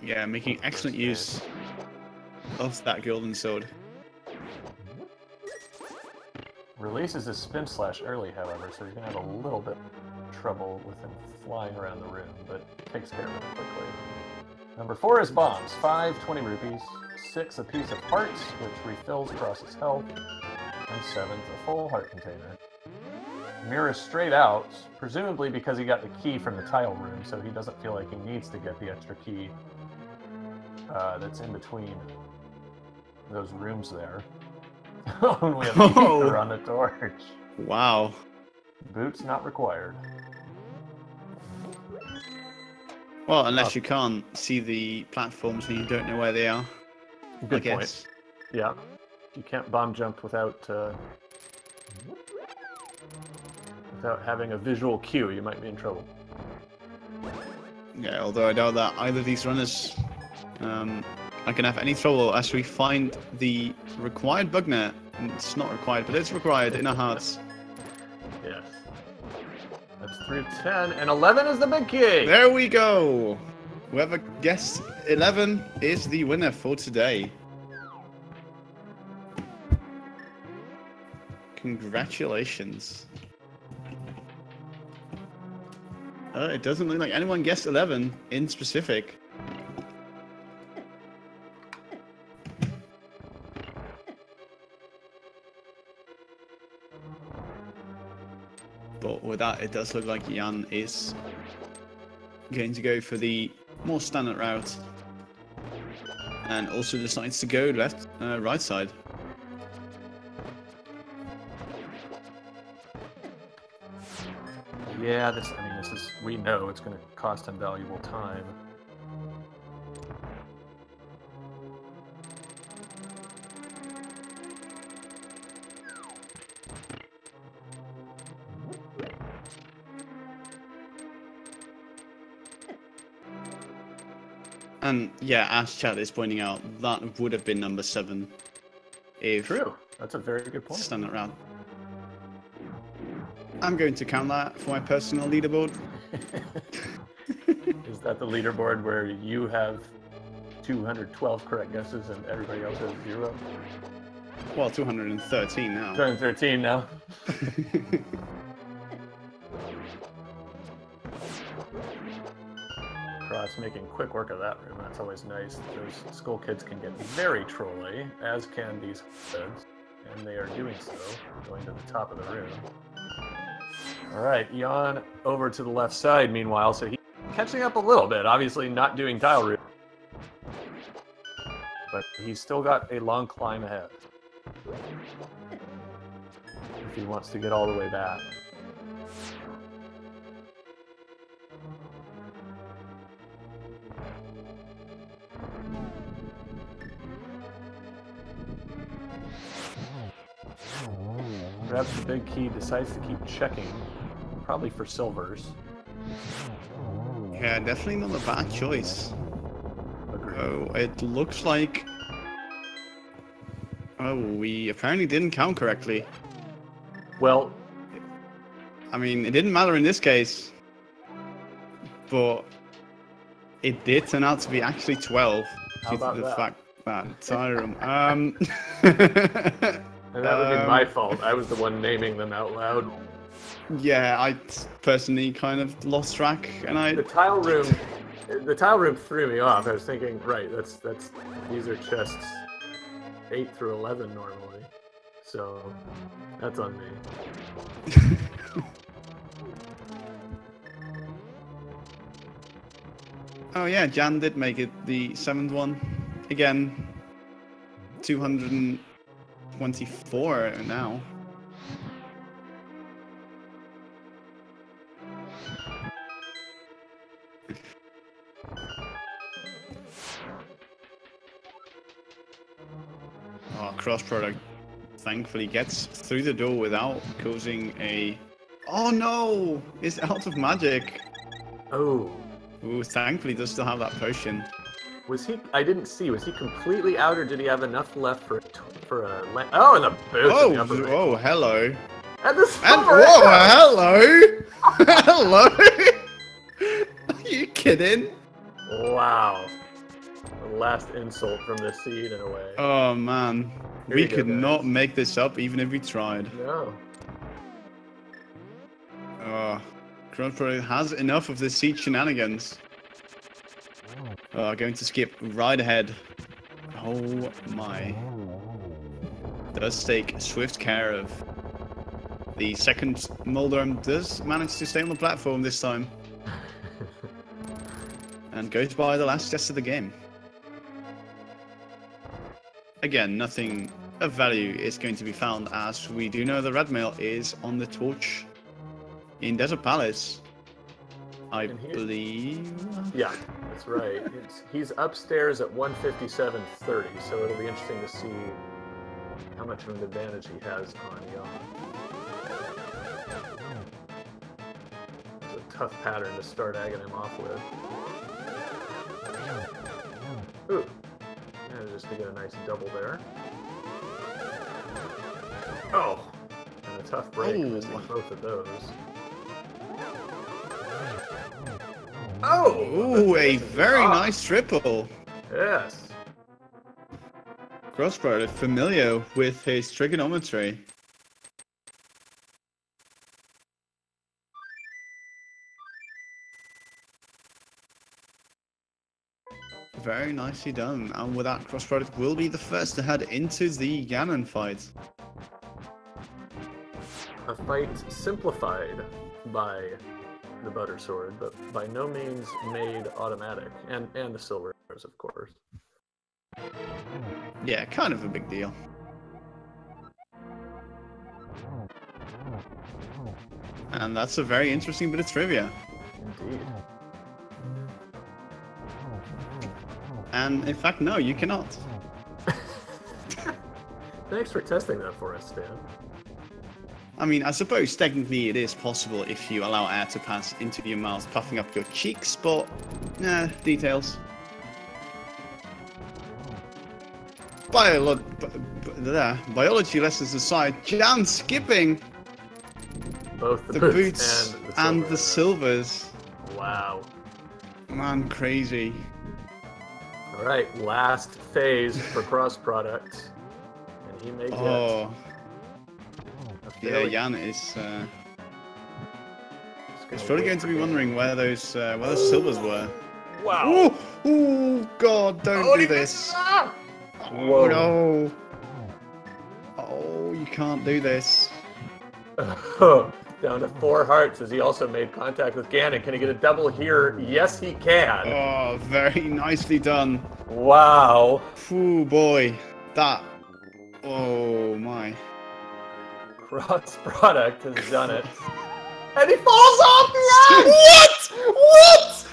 Yeah, making excellent use of that golden sword. Releases his spin slash early, however, so he's gonna have a little bit of trouble with him flying around the room, but takes care of it quickly. Number 4 is bombs. 5 20 rupees, 6 a piece of hearts, which refills Cross's health, and 7 a full heart container. Mirror straight out, presumably because he got the key from the tile room, so he doesn't feel like he needs to get the extra key that's in between those rooms there. And we have a keeper on the torch. Wow. Boots not required. Well, unless you can't see the platforms and you don't know where they are. Good point. Yeah. You can't bomb jump without having a visual cue. You might be in trouble. Yeah, although I doubt that either of these runners are going to have any trouble as we find the required bug net. It's not required, but it's required in our hearts. Yes. That's through 10, and 11 is the big key! There we go! Whoever guessed 11 is the winner for today. Congratulations. It doesn't look like anyone guessed 11 in specific. But with that, it does look like Jan is going to go for the more standard route, and also decides to go right side. Yeah, we know it's going to cost him valuable time. And yeah, as chat is pointing out, that would have been number 7 if True. That's a very good point. standard route. I'm going to count that for my personal leaderboard. Is that the leaderboard where you have 212 correct guesses and everybody else has 0? Well, 213 now. 213 now. Cross making quick work of that room. That's always nice. Those school kids can get very trolly, as can these kids, and they are doing so, going to the top of the room. All right, Jan over to the left side, meanwhile, so he catching up a little bit. Obviously not doing tile route. But he's still got a long climb ahead. If he wants to get all the way back. Grabs the big key, decides to keep checking. Probably for silvers. Yeah, definitely not a bad choice. Agreed. Oh, it looks like... Oh, we apparently didn't count correctly. Well, I mean, it didn't matter in this case. But it did turn out to be actually 12. How Due to about the that? fact that Tyrum... and that would be my fault. I was the one naming them out loud. Yeah, I personally kind of lost track, and The tile room threw me off. I was thinking, right, that's these are chests 8 through 11 normally, so that's on me. Oh yeah, Jan did make it the 7th one. Again, 224 now. Oh, cross product thankfully gets through the door without causing a... Oh no! It's out of magic! Oh. Ooh, thankfully does still have that potion. Was he? I didn't see. Was he completely out, or did he have enough left for a? Oh, and the boots. Oh, in the upper right. oh, hello. And the And silver. whoa, hello! Hello! Are you kidding? Wow. The last insult from the seed in a way. Oh man, Here we you go, could guys. not make this up even if we tried. No. Oh, Cross Product has enough of the seed shenanigans. Oh, going to skip right ahead. Oh my. Does take swift care of. The second Mulderm does manage to stay on the platform this time. And goes by the last test of the game. Again, nothing of value is going to be found, as we do know the red mail is on the torch in Desert Palace, I And he's- believe. Yeah, that's right. He's upstairs at 157.30, so it'll be interesting to see how much of an advantage he has on Jan. It's a tough pattern to start egging him off with. Ooh. And just to get a nice double there. Oh! And a tough break, Oh. missing both of those. Oh! Ooh, a very Ah. nice triple. Yes. Cross Product familiar with his trigonometry. Very nicely done, and with that, Cross Product will be the first to head into the Ganon fight. A fight simplified by the butter sword, but by no means made automatic, and the silvers, of course. Yeah, kind of a big deal. And that's a very interesting bit of trivia. Indeed. And in fact, no, you cannot. Thanks for testing that for us, Stan. I mean, I suppose technically it is possible if you allow air to pass into your mouth, puffing up your cheeks, but nah, details. Biology lessons aside, Jan skipping Both the boots and the silver. silvers. Wow. Man, crazy. All right, last phase for cross product, and he may get. Oh, a yeah, fairly- Jan is. gonna He's probably wait going to for be game. wondering where those silvers were. Wow. Ooh, ooh, God, don't do this. Oh, Whoa. no. Oh, you can't do this. Down to 4 hearts as he also made contact with Ganon. Can he get a double here? Yes, he can. Oh, very nicely done. Wow. Ooh, boy. That. Oh, my. Cross product has done it. And he falls off the edge! What?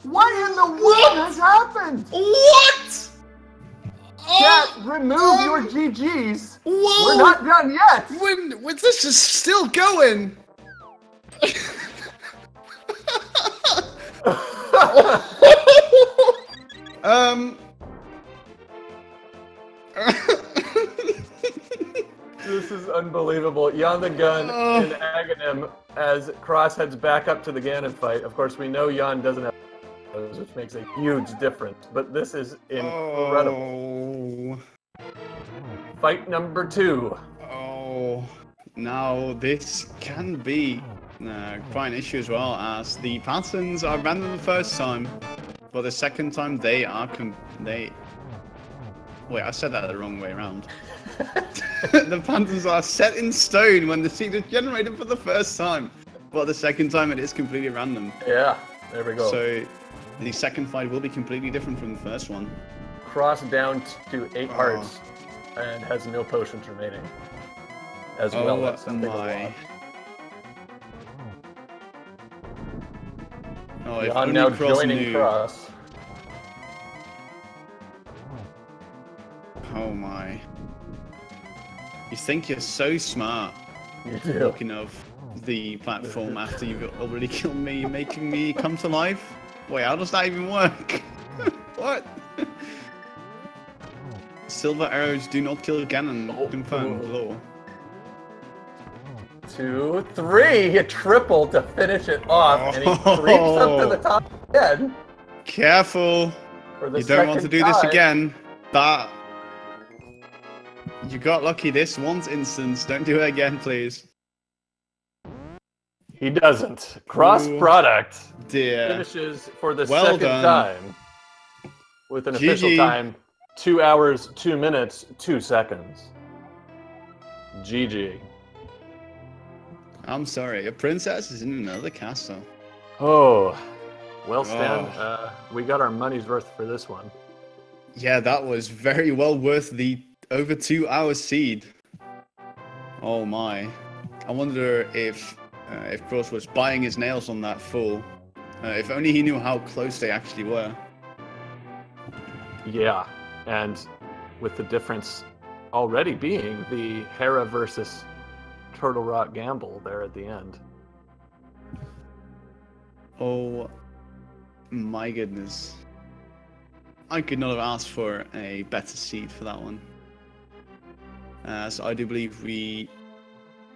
What in the world has happened? What? Chat, remove your GGs. Whoa! We're not done yet. This is still going. This is unbelievable. Janthegun in Aghanim as Cross heads back up to the Ganon fight. Of course, we know Jan doesn't have those, which makes a huge difference. But this is incredible. Fight number 2. Oh, now this can be quite an issue as well, as the patterns are random the first time, but the second time they are Wait, I said that the wrong way around. The patterns are set in stone when the seed is generated for the first time, but the second time it is completely random. Yeah, there we go. So the second fight will be completely different from the first one. Cross down to 8 hearts and has no potions remaining. As well, that's something to watch. Oh, if Jan only now Cross joining knew. Cross. Oh my. You think you're so smart. You do. Talking of the platform after you've already killed me, making me come to life? Wait, how does that even work? What? Silver arrows do not kill Ganon. Confirmed. Law. 2, 3. He tripled to finish it off, and he creeps up to the top again. Careful. For the You don't want to do this time. again. That. You got lucky this once instance. Don't do it again, please. He doesn't. Cross product Dear. finishes for the Well second done. time with an official GG. time 2 hours, 2 minutes, 2 seconds. GG. I'm sorry. A princess is in another castle. Oh, well, Stan, we got our money's worth for this one. Yeah, that was very well worth the over 2 hour seed. Oh my. I wonder if Cross was biting his nails on that fool. If only he knew how close they actually were. Yeah, and with the difference already being the Hera versus Turtle Rock gamble there at the end. Oh my goodness. I could not have asked for a better seed for that one. So I do believe we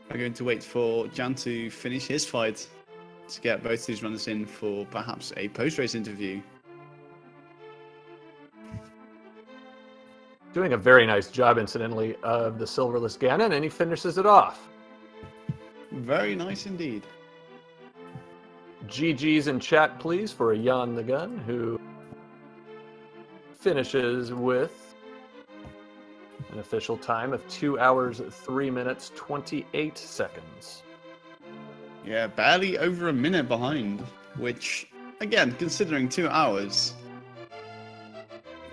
are going to wait for Jan to finish his fight to get both these runners in for perhaps a post-race interview. Doing a very nice job, incidentally, of the Silverless Ganon, and he finishes it off. Very nice indeed. GG's in chat, please, for Janthegun, who finishes with an official time of 2 hours, 3 minutes, 28 seconds. Yeah, barely over a minute behind, which, again, considering 2 hours,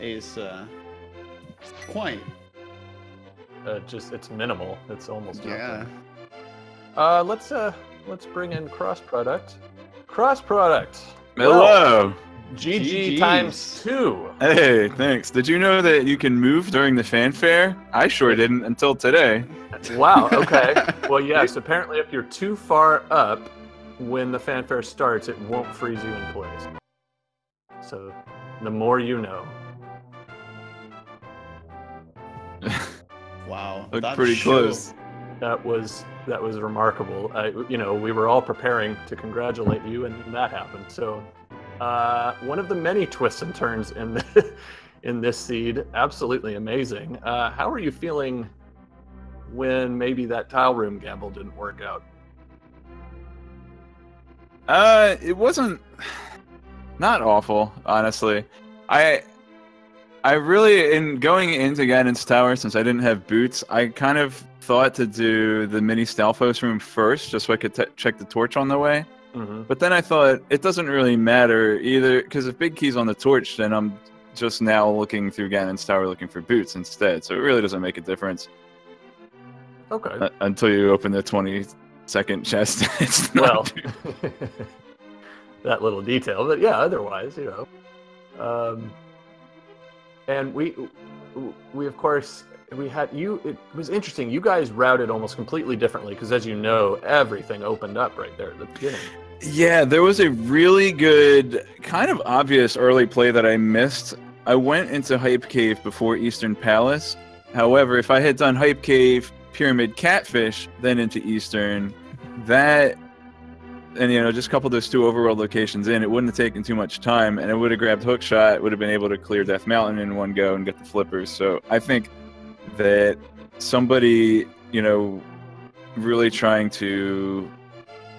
is quite. It's minimal. It's almost Yeah. nothing. Let's bring in cross product. Cross product. Hello. GG GGs. times 2. Hey, thanks. Did you know that you can move during the fanfare? I sure didn't until today. Wow. Okay. Well, yes. Apparently, if you're too far up when the fanfare starts, it won't freeze you in place. So, the more you know. Wow. Looked that's pretty sure- close. That was remarkable. We were all preparing to congratulate you, and that happened. So, one of the many twists and turns in this seed, absolutely amazing. How are you feeling when maybe that tile room gamble didn't work out? It wasn't not awful, honestly. I I really, in going into Ganon's Tower, since I didn't have boots, I kind of thought to do the mini Stalfos room first, just so I could check the torch on the way. Mm-hmm. But then I thought it doesn't really matter either, because if Big Key's on the torch, then I'm just now looking through Ganon's Tower looking for boots instead. So it really doesn't make a difference. Okay. Until you open the 22nd chest. It's not that little detail, but yeah, otherwise, and we of course, we had you. It was interesting. You guys routed almost completely differently because, as you know, everything opened up right there at the beginning. Yeah, there was a really good, kind of obvious early play that I missed. I went into Hype Cave before Eastern Palace. However, if I had done Hype Cave, Pyramid, Catfish, then into Eastern, and just couple those two overworld locations in, it wouldn't have taken too much time, and it would have grabbed Hookshot, would have been able to clear Death Mountain in one go and get the flippers. So I think that somebody, really trying to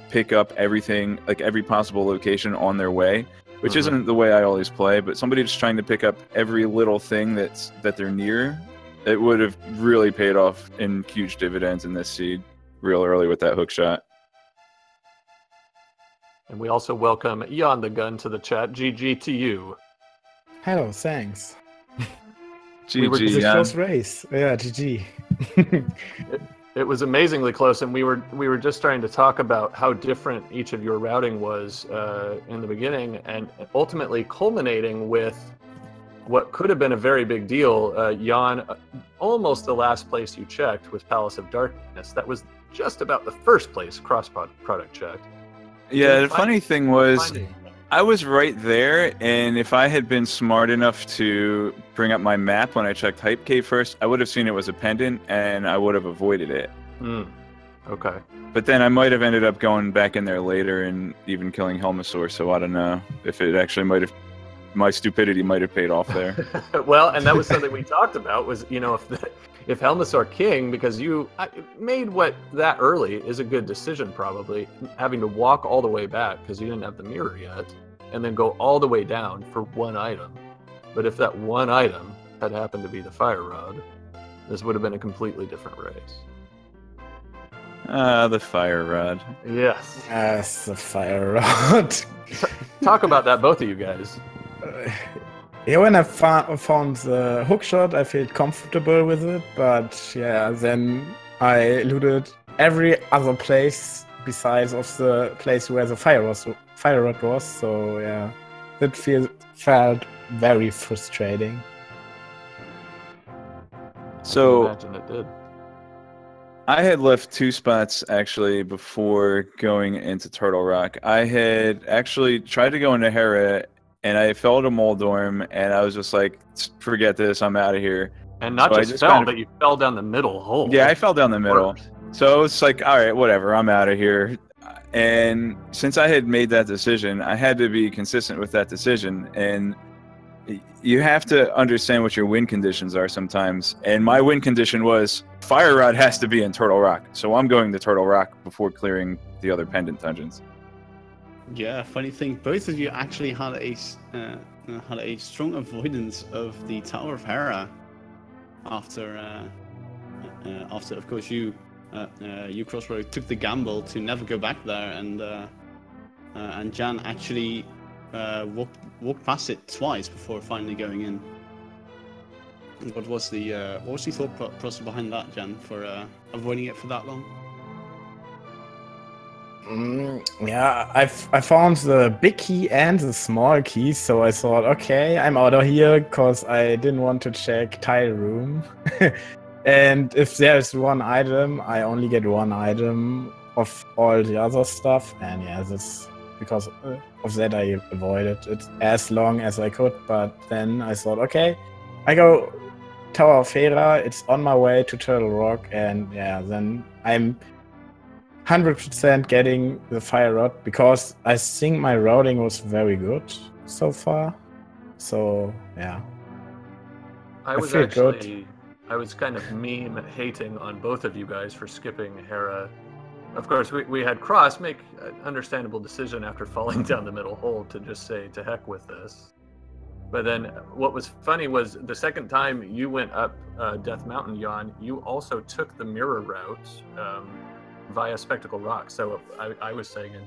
pick up everything, like every possible location on their way, which isn't the way I always play, but somebody just trying to pick up every little thing that they're near, it would have really paid off in huge dividends in this seed real early with that Hookshot. And we also welcome Janthegun to the chat. GG to you. Hello, thanks. GG, It's a close race. Yeah, GG. It was amazingly close, and we were just trying to talk about how different each of your routing was in the beginning, and ultimately culminating with what could have been a very big deal. Jan, almost the last place you checked was Palace of Darkness. That was just about the first place cross-product checked. Yeah, the funny thing was, I was right there, and if I had been smart enough to bring up my map when I checked Hype Cave first, I would have seen it was a pendant, and I would have avoided it. Okay. But then I might have ended up going back in there later and even killing Helmasaur, so I don't know if it actually might have... My stupidity might have paid off there. Well, and that was something we talked about, was, if Helmasaur King, because you made what that early is a good decision, probably, having to walk all the way back because you didn't have the mirror yet, and then go all the way down for one item. But if that one item had happened to be the Fire Rod, this would have been a completely different race. The Fire Rod. Yes. Yes, the Fire Rod. Talk about that, both of you guys. Yeah, when I found the hookshot, I felt comfortable with it, but yeah, then I looted every other place besides of the place where the fire rod was, so yeah, that felt very frustrating. So, I imagine it did. I had left two spots actually before going into Turtle Rock. I had actually tried to go into Hera, and I fell to Moldorm, and I was just like, forget this, I'm out of here. And not So just fell, but you fell down the middle hole. Yeah, I fell down the middle. So it's like, all right, whatever, I'm out of here. And since I had made that decision, I had to be consistent with that decision. And you have to understand what your win conditions are sometimes. And my win condition was Fire Rod has to be in Turtle Rock. So I'm going to Turtle Rock before clearing the other pendant dungeons. Yeah, funny thing, both of you actually had a strong avoidance of the Tower of Hera after of course you Crossroad took the gamble to never go back there, and Jan actually walked past it twice before finally going in. What was the thought process behind that, Jan, for avoiding it for that long? Yeah, I found the big key and the small key, so I thought, okay, I'm out of here because I didn't want to check tile room. And if there's one item, I only get one item of all the other stuff, and yeah, this because of that I avoided it as long as I could. But then I thought, okay, I go Tower of Hera, it's on my way to Turtle Rock, and yeah, then I'm 100% getting the Fire Rod because I think my routing was very good so far. So yeah, I was kind of meme hating on both of you guys for skipping Hera. Of course, we had Cross make an understandable decision after falling down the middle hole to just say, to heck with this. But then what was funny was the second time you went up Death Mountain, Jan, you also took the mirror route via Spectacle Rock. So I was saying in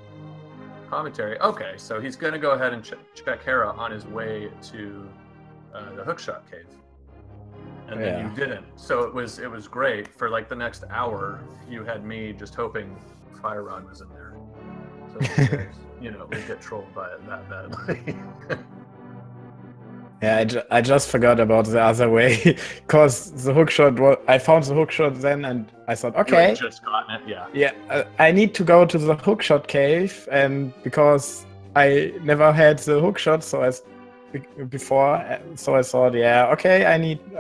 commentary, okay, so he's going to go ahead and check Hera on his way to the Hookshot Cave. And then you didn't. So it was great. For like the next hour, you had me just hoping Fire Rod was in there. So you know, we get trolled by it that badly. Yeah, I just forgot about the other way, because the hookshot I found the hookshot then, and I thought, okay, you had just gotten it, yeah. Yeah, I need to go to the hookshot cave, and because I never had the hookshot, so I thought, yeah, okay,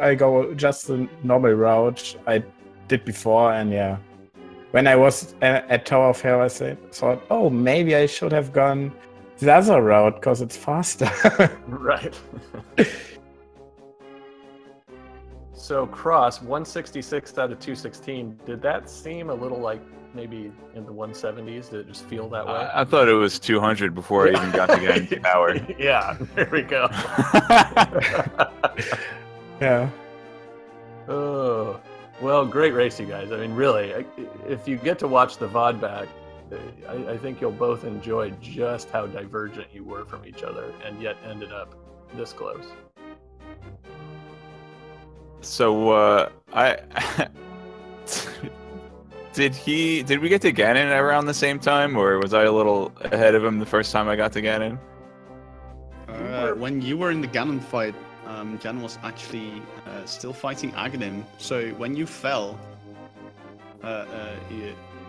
I go just the normal route I did before, and yeah, when I was at Tower of Hell, I thought, oh, maybe I should have gone the other route because it's faster. Right. So Cross, 166 out of 216. Did that seem a little like maybe in the 170s? Did it just feel that way? I thought it was 200 before I even got to get into power. Yeah, there we go. Yeah. Oh, well, great race, you guys. I mean, really, if you get to watch the VOD back, I think you'll both enjoy just how divergent you were from each other, and yet ended up this close. So, did we get to Ganon around the same time, or was I a little ahead of him the first time I got to Ganon? When you were in the Ganon fight, Ganon was actually still fighting Aghanim. So when you fell,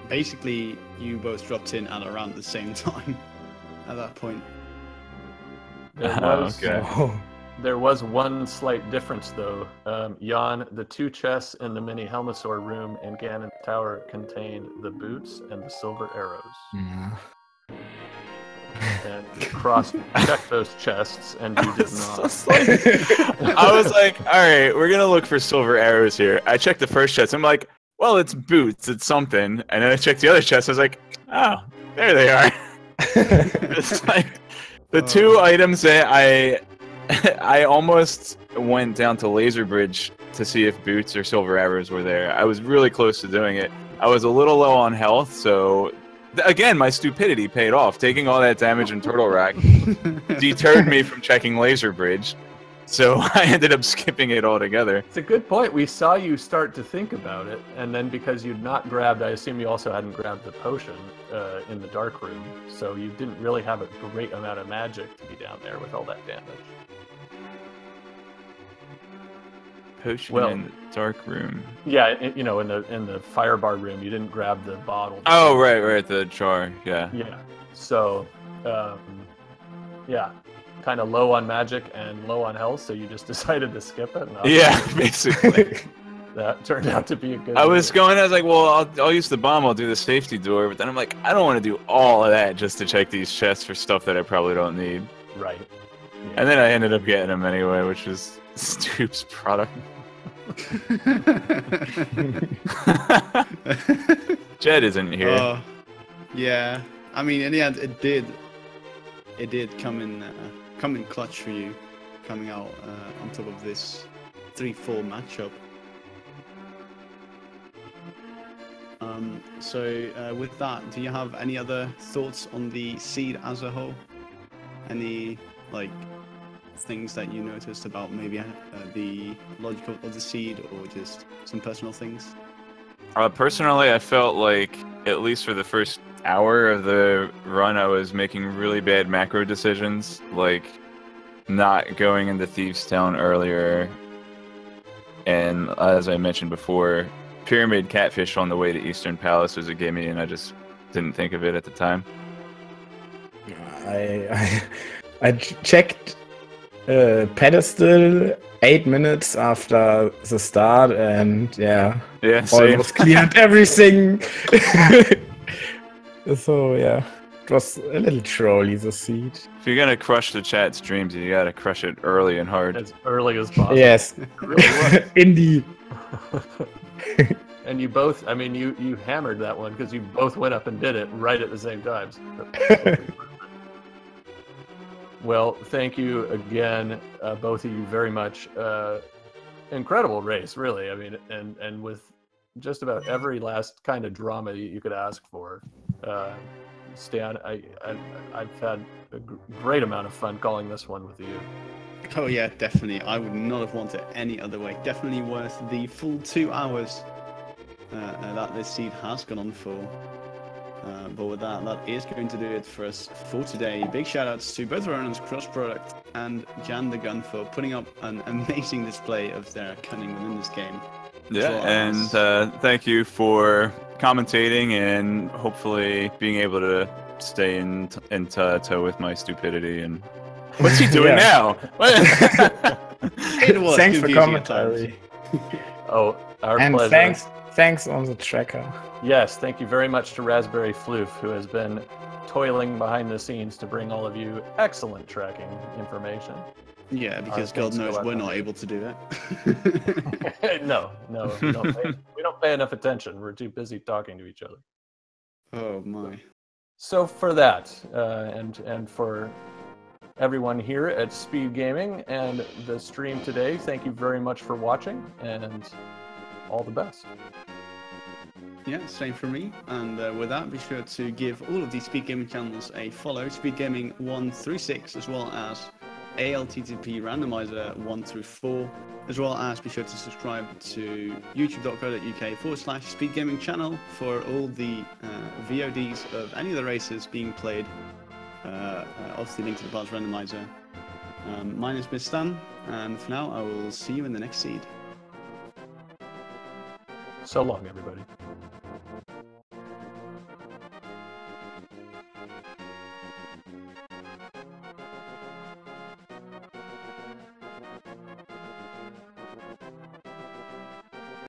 basically you both dropped in at around the same time at that point. There was one slight difference, though. Jan, the two chests in the mini Helmasaur room in Ganon Tower contained the boots and the silver arrows. Yeah. And Cross checked those chests, and you did not. I was like, all right, we're going to look for silver arrows here. I checked the first chest. I'm like, well, it's boots. It's something. And then I checked the other chest. I was like, oh, there they are. It's like the two items that I almost went down to Laser Bridge to see if boots or silver arrows were there. I was really close to doing it. I was a little low on health, so again, my stupidity paid off. Taking all that damage in Turtle Rock deterred me from checking Laser Bridge, so I ended up skipping it altogether. It's a good point. We saw you start to think about it, and then because you'd not grabbed, I assume you also hadn't grabbed the potion in the dark room, so you didn't really have a great amount of magic to be down there with all that damage. Potion in the dark room. Yeah, you know, in the fire bar room, you didn't grab the bottle. Oh, right, the jar. Yeah. Yeah. So, yeah, kind of low on magic and low on health, so you just decided to skip it. Yeah, basically. That turned out to be a good. I was like, well, I'll use the bomb. I'll do the safety door, but then I'm like, I don't want to do all of that just to check these chests for stuff that I probably don't need. Right. Yeah. And then I ended up getting them anyway, which was Stoop's product. Jed isn't here. Yeah, I mean, in the end, it did come in clutch for you, coming out on top of this 3-4 matchup. So with that, do you have any other thoughts on the seed as a whole? Any things that you noticed about maybe the logic of the seed, or just some personal things? Personally, I felt like, at least for the first hour of the run, I was making really bad macro decisions, like not going into Thieves' Town earlier, and as I mentioned before, Pyramid Catfish on the way to Eastern Palace was a gimme, and I just didn't think of it at the time. I checked pedestal 8 minutes after the start, and yeah, almost cleared everything. So yeah, it was a little trolly, the seed. If you're gonna crush the chat streams, you gotta crush it early and hard. As early as possible. Yes, it really was. Indeed. And you both, I mean, you hammered that one because you both went up and did it right at the same time. So Well, thank you again, both of you, very much. Incredible race, really. I mean, and with just about every last kind of drama you could ask for. Stan, I've had a great amount of fun calling this one with you. Oh yeah, definitely. I would not have wanted it any other way. Definitely worth the full 2 hours that this seed has gone on for. But with that is going to do it for us for today. Big shout outs to both Ronan's crossproduct and Janthegun for putting up an amazing display of their cunning within this game. Yeah, and thank you for commentating and hopefully being able to stay in tow with my stupidity. And what's he doing now? It was thanks for confusing at times. commentary. Oh, our And pleasure. thanks on the tracker. Yes, thank you very much to Raspberry Floof, who has been toiling behind the scenes to bring all of you excellent tracking information. Yeah, because God knows we're not able to do that. No, we don't pay enough attention. We're too busy talking to each other. Oh my. So for that, and for everyone here at Speed Gaming and the stream today, thank you very much for watching, and all the best. Yeah, same for me. And with that, be sure to give all of these Speed Gaming channels a follow. Speed Gaming 1 through 6, as well as ALTTP Randomizer 1 through 4, as well as be sure to subscribe to youtube.co.uk/Speed Gaming channel for all the VODs of any of the races being played. Obviously linked to the Parts Randomizer. My name is Mr. Stan, and for now I will see you in the next seed. So long, everybody.